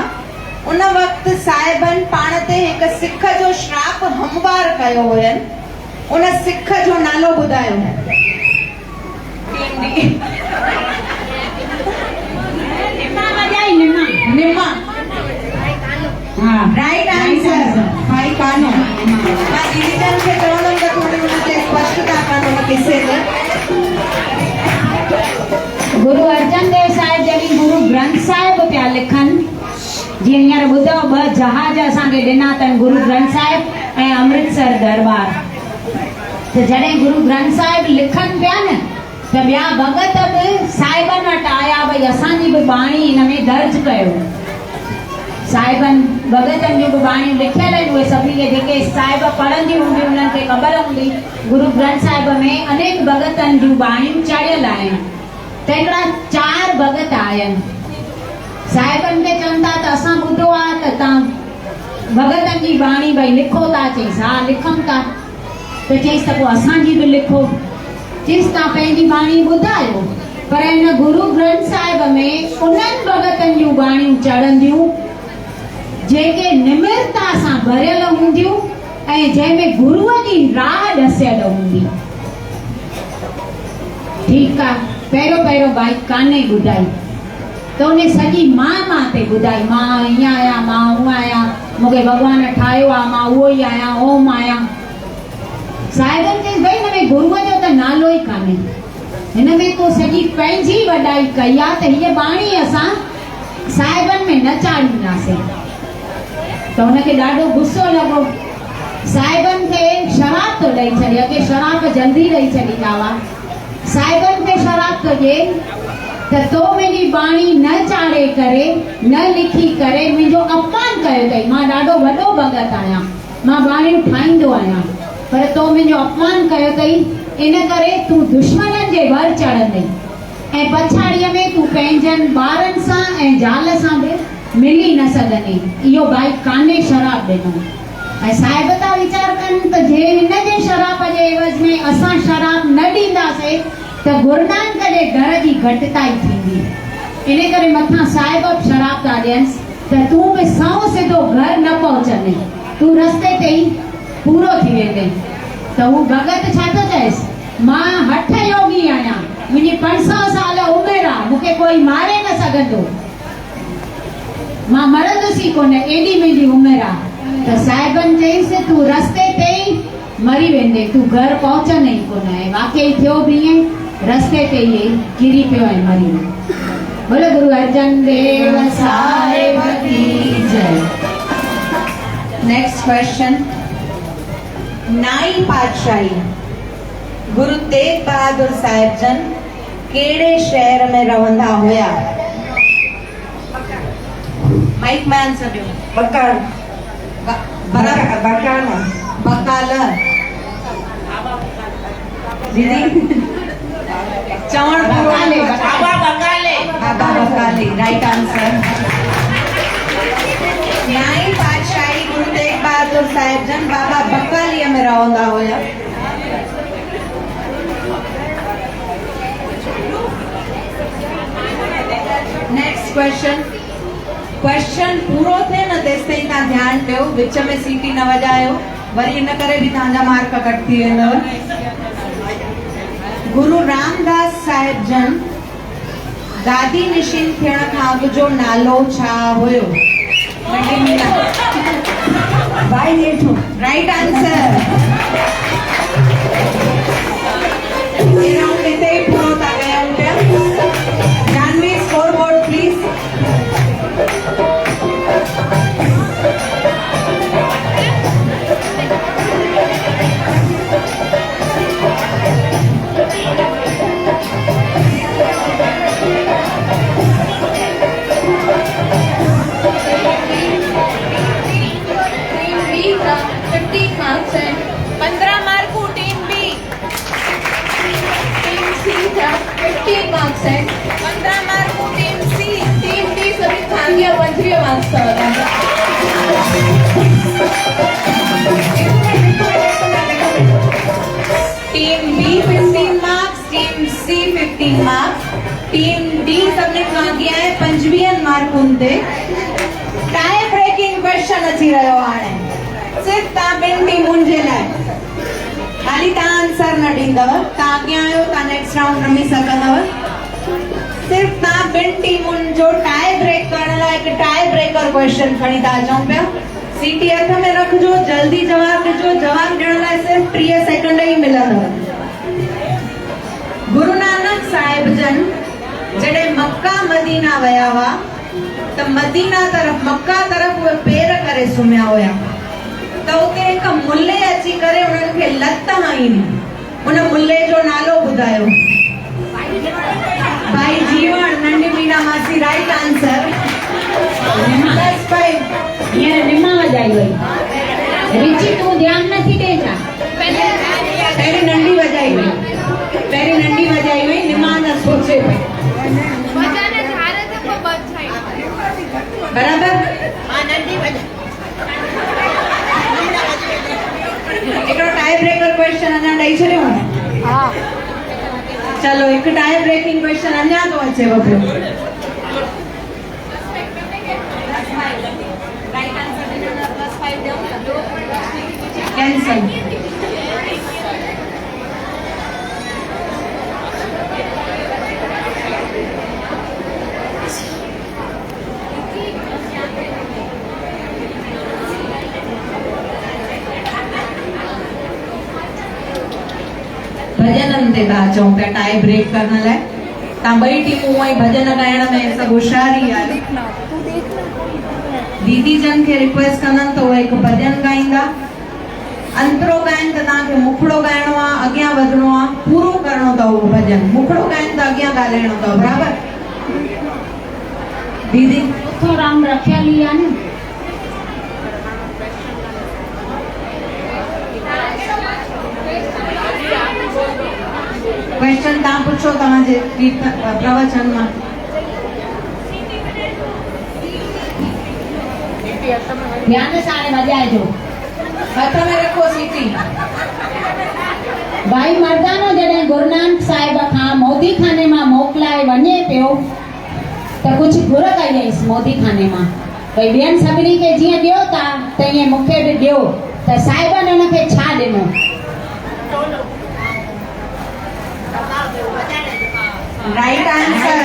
उन वक़्तु साहिबनि पाण ते हिकु सिख जो श्राप हमवार कयो हुयनि उन सिख जो नालो ॿुधायो निमा वॼाई निमा निमा हा राइट आंसर भाई कानो मां दीदी जन खे चवंदमि त थोरी हुनते स्पष्टता कनि हुन किसे ते गुरु अर्जन देव साहिब जॾहिं गुरु ग्रंथ साहिब पिया लिखनि जीअं हींअर ॿुधो ॿ जहाज असांखे ॾिना अथनि गुरु ग्रंथ साहिब ऐं अमृतसर दरबार त जॾहिं गुरु ग्रंथ साहिब लिखनि पिया न त ॿिया भगत बि साहिबनि वटि आया भई असांजी बि बाणी हिन में दर्ज कयो साहिबनि भगतनि जूं बि बाणियूं लिखियल आहिनि उहे सभिनी खे जेके साहिब पढ़ंदी हूंदी उन्हनि खे ख़बर हूंदी गुरु ग्रंथ साहिब में अनेक भगतनि जूं बाणियूं चढ़ियल आहिनि त हिकिड़ा 4 भगत आहिनि साहिबनि खे चवनि था त असां ॿुधो आहे त तव्हां भगतनि जी बाणी भई लिखो था चईसि हा लिखूं था त चईसि त पोइ असांजी बि लिखो चईसि तव्हां पंहिंजी बाणी ॿुधायो पर हिन गुरु ग्रंथ साहिब में उन्हनि भगतनि जूं बाणियूं चढ़ंदियूं जेके निमिरता सां भरियल हूंदियूं ऐं जंहिंमें गुरुअ जी राह ॾसियल हूंदी ठीकु आहे पहिरियों भाई कान्हे ॿुधाई त उन सॼी मां ते ॿुधाई मां हीअं आहियां मां हूअं आहियां मूंखे भॻवान ठाहियो आहे मां उहो ई आहियां ओम आहियां साहिबनि चई भई हिन में गुरुअ जो त नालो ई कान्हे हिन में तो सॼी पंहिंजी वॾाई कई आहे त हीअ बाणी असां साहिबनि में न चाढ़ींदासीं त हुनखे ॾाढो गुस्सो लॻो साहिबनि खे शराब थो ॾेई छॾे अॻे शराब जल्दी ॾेई छॾींदा हुआ साहिबनि खे शराब थो ॾिए त तो मुंहिंजी बाणी न चाढ़े करे न लिखी करे मुंहिंजो अपमान कयो अथई मां ॾाढो वॾो भगत आहियां मां बाणियूं ठाहींदो आहियां पर तो मुंहिंजो अपमान कयो अथई इन करे तूं दुश्मननि जे वर चढ़ंदई ऐं पछाड़ीअ में तूं पंहिंजनि ॿारनि सां ऐं ज़ाल सां बि मिली न सघंदी इहो भाई कान्हे शराब ॾिनो ऐं साहिब था वीचार कनि त जे हिन जे शराब जे एवज़ में असां शराब न ॾींदासीं त गुरु नानक जे घर जी घटिताई थींदी इन करे मथां साहिब शराब था ॾियनि त तूं बि साओ सिधो घर न पहुचंदे, तूं रस्ते ते ई पूरो थी वेंदे। त हू भगत छा थो चएसि, मां हठ योगी आहियां, मुंहिंजी 500 साल उमिरि आहे, मूंखे कोई मारे न सघंदो, मां मरंदुसि ई कोन, एॾी मुंहिंजी उमिरि आहे। त साहिबनि चईंसि तूं रस्ते ते ई मरी वेंदे, तूं घर पहुचंदे ई कोन। ऐं वाकई थियो बि ईअं, रस्ते ते ई किरी पियो ऐं मरी वियो। बोलो गुरु अर्जन देव साहिब की जय। नेक्स्ट क्वेश्चन, नाई पातशाही गुरु तेग बहादुर साहिब जन केड़े शहर में रहंदा हुया? माइक में आंसर ॾियो। बकाल बकाला बकाला दीदी चवण बकाले, बाबा बकाले बाबा बकाले, राइट आंसर। नाई पातशाही गुरु तेग बहादुर साहिब जन बाबा बकालिया में रहंदा हुया। नेक्स्ट क्वेश्चन, क्वेश्चन पूरो थे न तेस ताईं तव्हां ध्यानु ॾियो, विच में सीटी न वॼायो, वरी इन करे बि तव्हांजा मार्क कट थी वेंदव। गुरु रामदास साहिब जन गादी निशिन थियण खां अॻु जो नालो छा हुयो? भाई जेठो राइट आंसर। ये राउंड हिते ही पूरो था कयूं पिया। Janvi score board please. Team B 15 marks, team C 15 marks, team D सबने खा गया है 25 मार्कुनि ते। टाई ब्रेकिंग क्वेश्चन अची रहियो हाणे, सिर्फ तव्हां ॿिनि टीमुनि जे लाइ, खाली तव्हां आंसर न ॾींदव, तव्हां अॻियां आहियो, तव्हां नेक्स्ट राउंड रमी सघंदव। सिर्फ तव्हां ॿिनि टीमुनि जो टाई ब्रेक करण लाइ हिकु टाई ब्रेकर क्वेश्चन खणी था अचूं पिया। सीटी हथ में रखजो, जल्दी जवाब ॾिजो, जवाब ॾियण लाइ सिर्फ 30 सेकंड ई मिलंदव। गुरु नानक साहिब जन जॾहिं मक्का मदीना विया हुआ त मदीना तरफ़, मक्का तरफ़ उहे पेर करे सुम्हिया हुया, त उते हिकु मुल्ले अची करे उन्हनि खे लत हई। उन मुल्ले जो नालो ॿुधायो। भाई जीवन, नंढी मीना मासी, राइट आंसर। हींअर निमा वॼाई वई। रिची तूं ध्यानु नथी ॾे छा? पहिरीं नंढी वॼाई वई, पहिरीं नंढी वॼाई वई, निमा न सोचे पई। बराबर? हिकिड़ो टाई ब्रेकर क्वेश्चन अञा ॾेई छॾियो न? चलो हिकु टाई ब्रेकिंग क्वेश्चन अञा थो अचेव पियो। कैंसल। भजन ते था अचूं पिया टाई ब्रेक करण लाइ। तव्हां ॿई टीमूं हूअं ई भजन ॻाइण में सभु होशियार ई आहियो। दीदी जन खे रिक्वेस्ट कंदमि त उहे हिकु भजन ॻाईंदा। अंतरो ॻाइनि त तव्हांखे मुखड़ो ॻाइणो आहे, अॻियां वधिणो आहे, पूरो करणो अथव उहो भजन। मुखड़ो ॻाइनि त अॻियां ॻाल्हाइणो अथव, बराबर? दीदी चोथो राउंड रखियल ई आहे न। क्वेश्चन तव्हां पुछो तव्हांजे प्रवचन मां। ध्यान सां हाणे वॼाइजो। हथ में रखो सीटी। भाई मर्दानो जॾहिं गुरु नानक साहिब खां मोदी खाने मां मोकिलाए वञे पियो त कुझु घुर कई अईसि मोदी खाने मां। भई ॿियनि सभिनी खे जीअं ॾियो था त ईअं मूंखे बि ॾियो त साहिबनि हुनखे छा ॾिनो राइट आंसर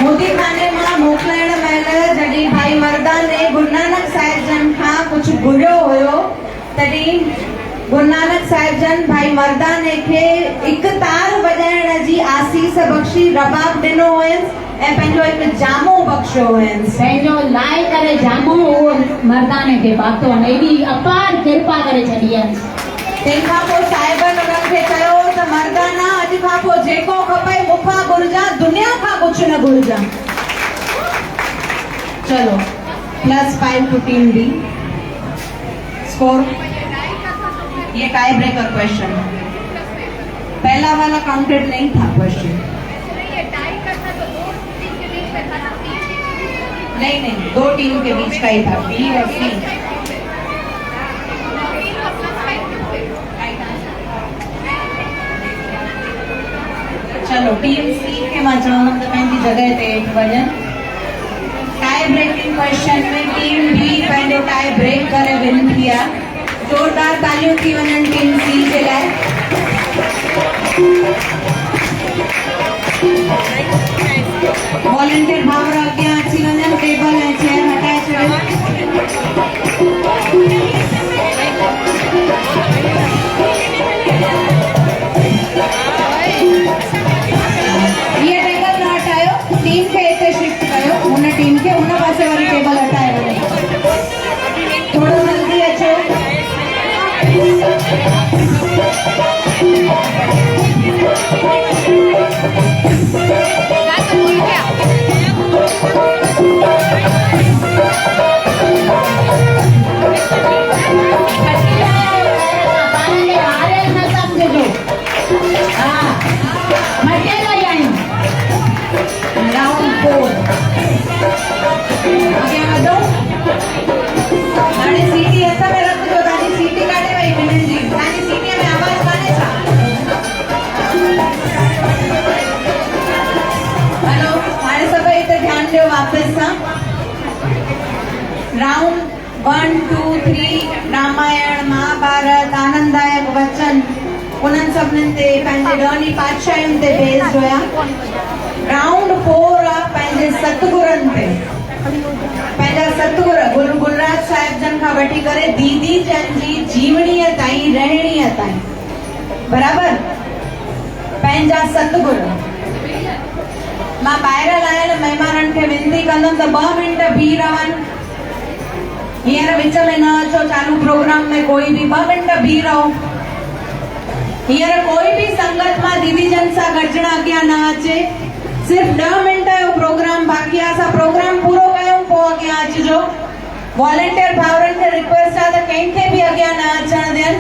मोदी खाने मां मोकिलाइण महिल जॾहिं भाई मर्दाने गुरु नानक साहिब जन खां कुझु घुरियो हुयो तॾहिं गुरु नानक साहिब जन भाई मर्दाने खे हिकु तार वॼाइण जी आसीस बख़्शी रबाब ॾिनो हुयसि ऐं पंहिंजो हिकु जामो बख़्शियो हुयसि पंहिंजो लाइ करे जामो उहो मर्दाने खे पातो अने एॾी अपार कृपा करे छॾी आहे तंहिंखां पोइ साहिबनि उन्हनि खे चयो त मर्दाना अॼु खां पोइ जेको खपे मूंखां घुरिजां दुनिया खां कुझु न घुरिजां चलो +5 टू टीम बी स्कोर ये टाई ब्रेकर क्वेश्चन पहला वाला काउंटेड नहीं था क्वेश्चन नहीं दो टीम के बीच का ही था बी और सी चलो टीम सी के मां चवंदमि त पंहिंजी जॻह ते वञनि टाई ब्रेकिंग क्वेश्चन में टीम बी पंहिंजो टाई ब्रेक करे विन थी आहे जोरदार तालियूं थी वञनि टीम सी जे लाइ वॉलंटियर भाउर अॻियां अची वञनि टेबल ऐं चेयर हटाए छॾियो ये टेबल न हटायो टीम खे हिते शिफ्ट कयो हुन टीम खे हुन पासे वारी टेबल हटाए वञे थोरो जल्दी अचो राउंड 4 आगे वधो हाणे सीटी हथ में रखजो तव्हांजी सीटी काढे वई हिननि जी तव्हांजी सीटीअ में आवाज़ कान्हे छा हलो हाणे सभई हिते ध्यानु ॾियो वापसि सां राउंड 1 2 3 रामायण महाभारत आनंददायक वचन उन्हनि सभिनीनि ते पंहिंजे ॾहनि पातशाहियुनि ते बेस्ड हुया राउंड 4 आहे पंहिंजे सतगुरनि ते पंहिंजा सतगुर गुरु गुलराज साहिब जन खां वठी करे दीदी जन जी जीवणीअ ताईं रहणीअ ताईं बराबर पंहिंजा सतगुर मां ॿाहिरि आयल महिमाननि खे विनती कंदमि त 2 मिंट बीह रहनि हींअर विच में न अचो चालू प्रोग्राम में कोई बि 2 मिंट बीह रहो हींअर कोई बि संगत मां दीदी जन सां गॾिजण अॻियां न अचे सिर्फ 10 मिंट जो प्रोग्राम बाक़ी आहे असां प्रोग्राम पूरो कयूं पोइ अॻियां अचिजो वॉलंटियर भाउरनि खे रिक्वेस्ट आहे त कंहिंखे बि अॻियां न अचण ॾियनि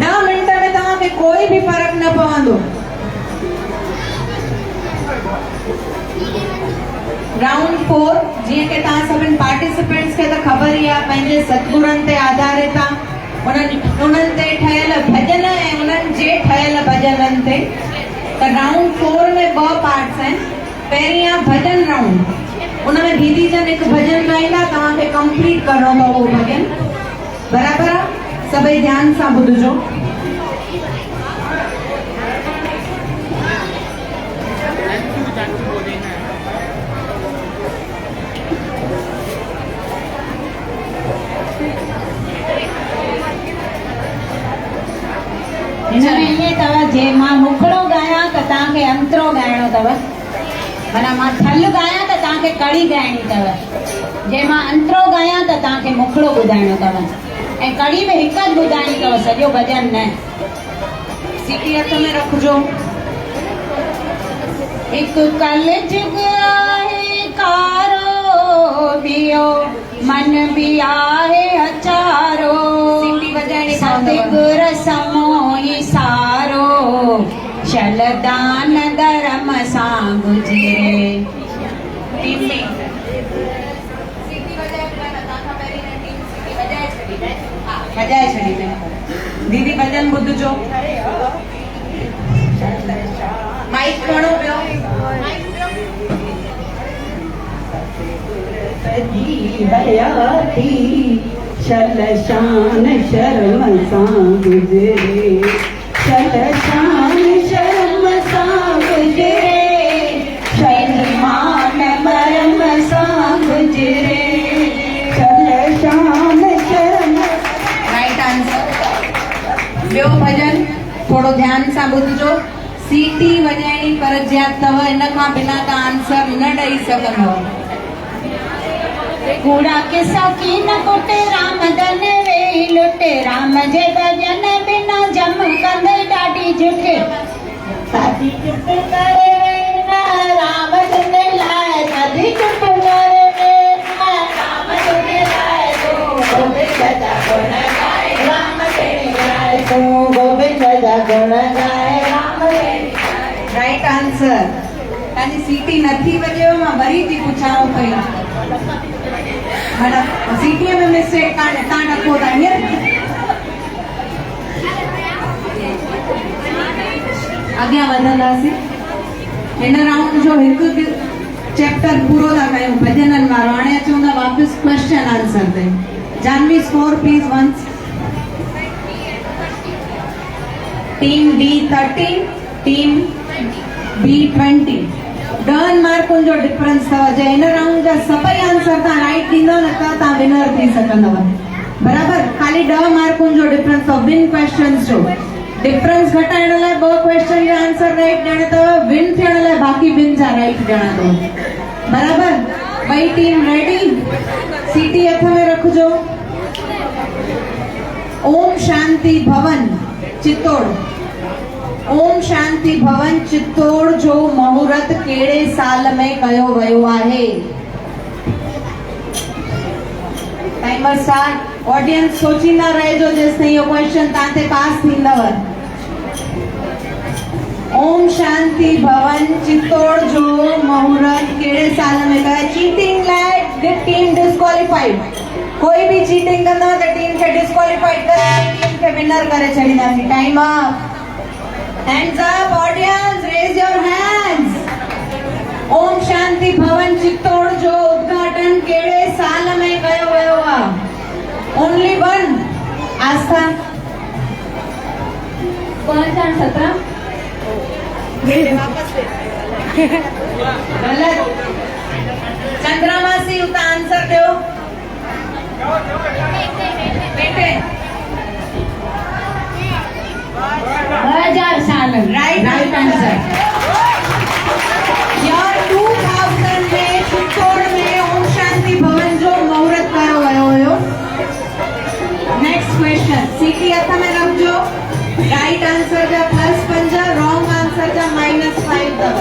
10 मिंट में तव्हांखे कोई बि फ़र्क़ु न पवंदो राउंड 4 जीअं कि तव्हां सभिनि पार्टिसिपेंट्स खे त ख़बर ई आहे पंहिंजे सतगुरनि ते आधारित आहे उन्हनि ते ठहियल भॼन ऐं उन्हनि जे ठहियल भॼननि ते त राउंड 4 में 2 पार्ट्स आहिनि पहिरीं आहे भॼन राउंड उनमें दीदी जन हिकु भॼन ॻाईंदा तव्हांखे कंप्लीट करणो अथव उहो भॼन बराबरि आहे सभई ध्यान सां ॿुधजो हिनमें ईअं अथव जे मां मुखड़ो ॻायां त तव्हांखे अंतरो ॻाइणो अथव माना मां थल ॻायां त तव्हांखे कड़ी ॻाइणी अथव जे मां अंतरो ॻायां त तव्हांखे मुखड़ो ॿुधाइणो अथव ऐं कड़ी में हिकु ज ॿुधाइणी अथव सॼो भॼन न सीटी हथ में रखजो हिकु कलजुग आहे कारो ॿियो मन बि आहे अचारो सीटी वॼाइणी सतगुर समोई सारो शलदान धर्म सां गुजरे टीम बी सीटी वॼाए तव्हांखां पहिरीं टीम सीटी वॼाए छॾी हा वॼाए छॾी दीदी भॼन ॿुधजो माइक खणो ॿियो जी हयाती शल शान शर्म सां गुजरे शल शान शर्म सां गुजरे शर्मान मरम सां गुजरे शल शान शर्म। Right answer. ॿियो भॼन थोरो ध्यान सां ॿुधजो। सीटी वॼाइणी फरजियात अथव, इन खां बिना तव्हां आंसर न ॾेई सघंदव। कूड़ा किसा की न कुटे राम धन वे लुटे राम जे भजन बिना जम कंदे ॾाढी झुठ साधी चुप करे न राम धन लाइ साधी चुप करे न राम धन लाइ तो गोविंद जा गुण गाए राम तेरे लाइ तो गोविंद जा गुण गाए राम तेरे। Right answer. तव्हांजी सीटी नथी वॼेव, मां वरी थी पुछांव पई। सीटीअ में मिस्टेक कान्हे, तव्हां डको था हीअं। अॻियां वधंदासीं। हिन राउंड जो हिकु चैप्टर पूरो था कयूं भॼननि वारो। हाणे अचूं था वापसि क्वेश्चन आंसर ते। Janvi score please once. Team B 30, team B 20। 10 मार्कुनि जो डिफरेंस अथव। जे हिन राउंड जा सभई आंसर तव्हां राइट ॾींदव न त तव्हां विनर थी सघंदव। बराबर, खाली 10 मार्कुनि जो डिफरेंस अथव ॿिनि क्वेश्चन्स जो। डिफरेंस घटाइण लाइ 2 क्वेश्चन जा आंसर राइट ॾियणा अथव, विन थियण लाइ बाक़ी ॿिनि जा राइट ॾियणा अथव। बराबर, ॿई टीम रेडी। सीटी हथ में रखिजो। ओम शांति भवन चित्तौड़। ओम शांति भवन चित्तौड़ जो मुहूर्त कहिड़े साल में कयो वियो आहे? Timer start. ऑडियंस सोचींदा रहिजो जेसिताईं इहो क्वेश्चन तव्हां ते पास थींदव। ओम शांति भवन चित्तौड़ जो मुहूर्त कहिड़े साल में कयो? चीटिंग लाइ टीम डिस्क्वालिफाइड। कोई भी चीटिंग कंदव त टीम खे डिस्क्वालिफाइड करे टीम खे विनर करे छॾींदासीं। Time up. Hands up, audience, raise your hands. Om Shanti Bhavan Chittor जो उद्घाटन कहिड़े साल में कयो वियो आहे? Only one. आस्था 2017। गलत। चंद्रमासी उता आंसर दो। बेटे 2000 साल। Right answer. ईयर 2000 में चित्तौड़ में ओम शांति भवन जो मुहूर्त कयो वियो हुयो। Next question. सीटी हथ में रखजो। राइट आंसर जा +5, रॉन्ग आंसर जा -5 अथव।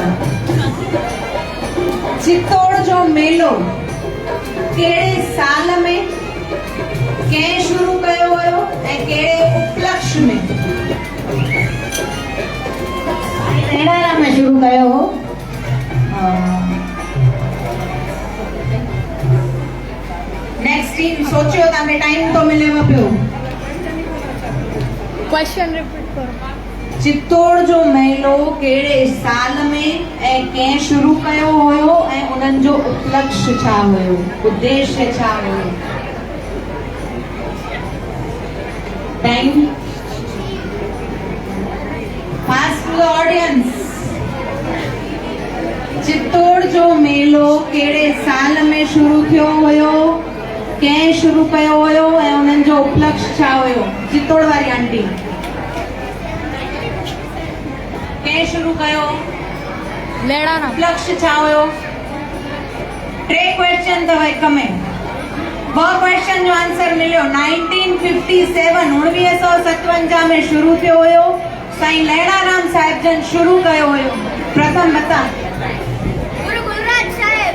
चित्तौड़ जो मेलो कहिड़े साल में कंहिं शुरू कयो हुयो ऐं कहिड़े उपलक्ष्य में? तेरारा में शुरू कयो हो। नेक्स्ट टीम सोचियो, तव्हांखे टाइम तो मिलेव पियो। क्वेश्चन रिपीट करो। चित्तौड़ जो मेलो कहिड़े साल में ऐं कंहिं शुरू कयो हुयो ऐं उन्हनि जो उपलक्ष्य छा हुयो, उद्देश्य छा हुयो? Time fast to the audience. Chittor जो मेलो कहिड़े साल में शुरू थियो हुयो, कंहिं शुरू कयो हुयो ऐं उन्हनि जो उपलक्ष्य छा हुयो? चित्तौड़ वारी आंटी कंहिं शुरू कयो? लेड़ा उपलक्ष्य छा हुयो? 3 क्वेश्चन अथव हिक में। 2 क्वेश्चन जो आंसर मिलियो। 1957 1957 में शुरू थियो हुयो। साईं लहराराम साहिब जन शुरू कयो हुयो। प्रथम बता। गुरु गुलराज साहिब।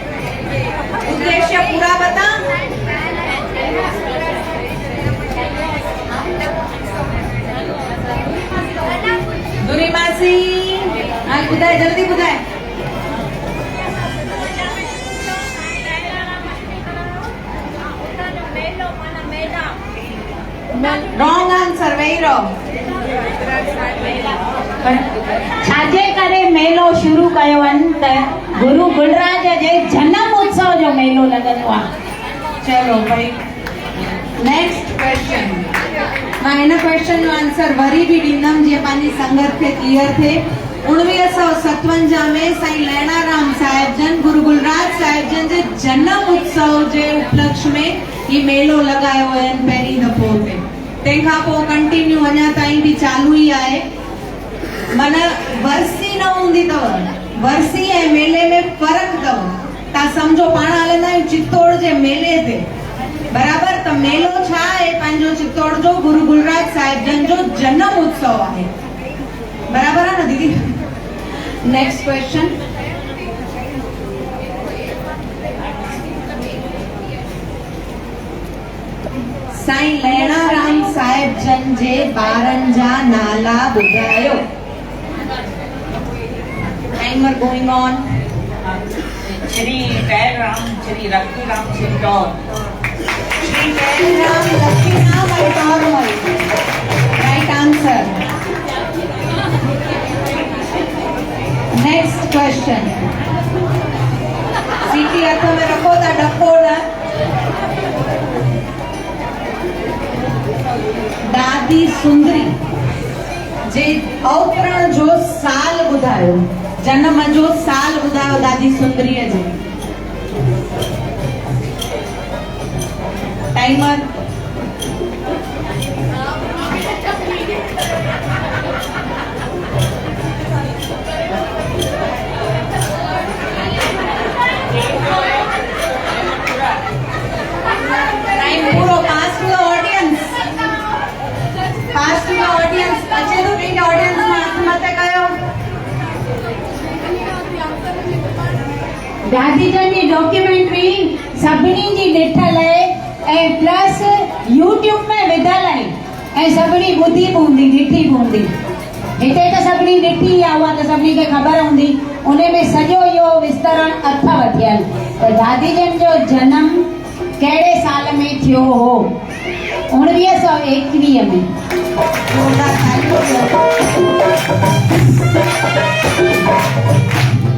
उद्देश्य पूरा बता। दुरी मासी हाल ॿुधाए, जल्दी ॿुधाए। Wrong answer. वेही रहो। छाजे करे मेलो शुरू कयो आहिनि त गुरु गुलराज जे जन्म उत्सव जो मेलो लॻंदो आहे। चलो भाई नेक्स्ट क्वेश्चन मां हिन क्वेश्चन जो आंसर वरी भी ॾींदमि जीअं पंहिंजी संगत खे क्लियर थिए 1957 में साईं लैणाराम साहिब जन गुरु गुलराज साहिब जन जे जन्म उत्सव जे उपलक्ष्य में ही मेलो लॻायो हुयनि पहिरीं दफ़ो ते तंहिंखां पोइ कंटिन्यू अञा ताईं बि चालू ई आहे माना वरसी न हूंदी अथव वरसी ऐं मेले में फ़र्क़ु अथव तव्हां सम्झो पाण हलंदा आहियूं चित्तौड़ जे मेले ते बराबर त मेलो छा आहे पंहिंजो चित्तौड़ जो गुरु गुलराज साहिब जन जो जन्म उत्सव आहे बराबर आहे न दीदी नेक्स्ट क्वेश्चन साईं लैणाराम साहिब जन जे ॿारनि जा नाला ॿुधायो timer going on Shri Dayaram Shri Raghuram Chittor Shri Dayaram Lakshmiram and Tormal. Right answer. Next question. सीटी हथ में रखो था डको न दादी सुंदरी जे अवतरण जो साल ॿुधायो जन्म जो साल ॿुधायो दादी सुंदरीअ जो टाइमर टाइम पूरो पास टू द ऑडियंस अचे तो कंहिंखे ऑडियंस में हथ मथे कयो दादी जन जी डॉक्यूमेंट्री सभिनी जी ॾिठल आहे ऐं प्लस यूट्यूब में विधल आहे ऐं सभिनी ॿुधी बि हूंदी ॾिठी बि हूंदी हिते त सभिनी ॾिठी आहे उहा त सभिनी खे ख़बर हूंदी उन में सॼो इहो विस्तरण अथव थियल त दादी जन जो जनम कहिड़े साल में थियो हो 1921 में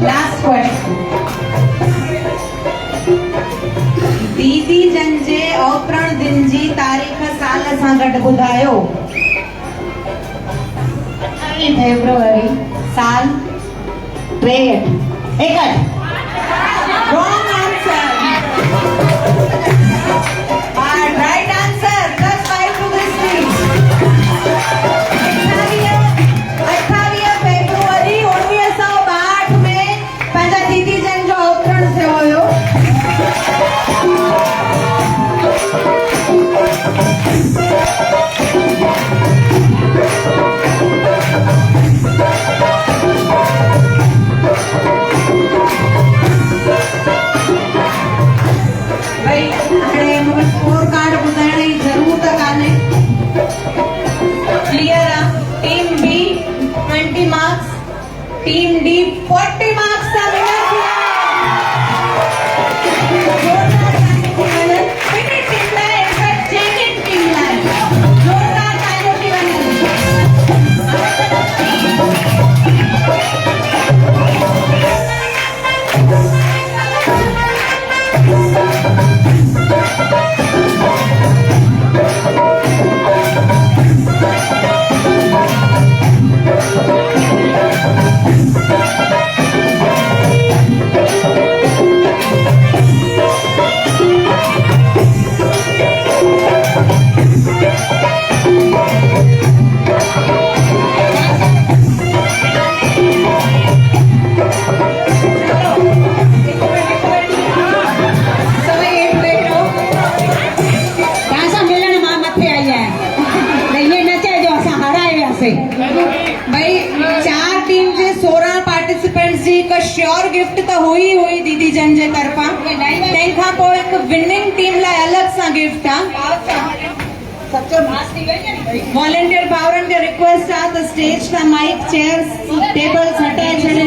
लास्ट क्वेश्चन दीदी जन जे अवतरण दिन जी तारीख़ साल सां गॾु ॿुधायो 28 फेब्रुआरी साल 63 Wrong answer. Right answer. +5 to this team. 28 February 1962 में पंहिंजा दीदी जन जो अवतरण थियो हुयो भाई हाणे मूंखे स्कोर कार्ड ॿुधाइण जी ज़रूरत कान्हे क्लियर आहे team B 20 marks team D 40 marks सां विनर थिया भाई 4 टीम जे 16 पार्टिसिपेंट्स जी हिकु श्योर गिफ्ट त हुई दीदी जन जे तरफां तंहिंखां पोइ हिकु विनिंग टीम लाइ अलॻि सां गिफ्ट आहे वॉलंटियर भाउरनि खे रिक्वेस्ट आहे त स्टेज तां माइक चेयर्स टेबल्स हटाए छॾनि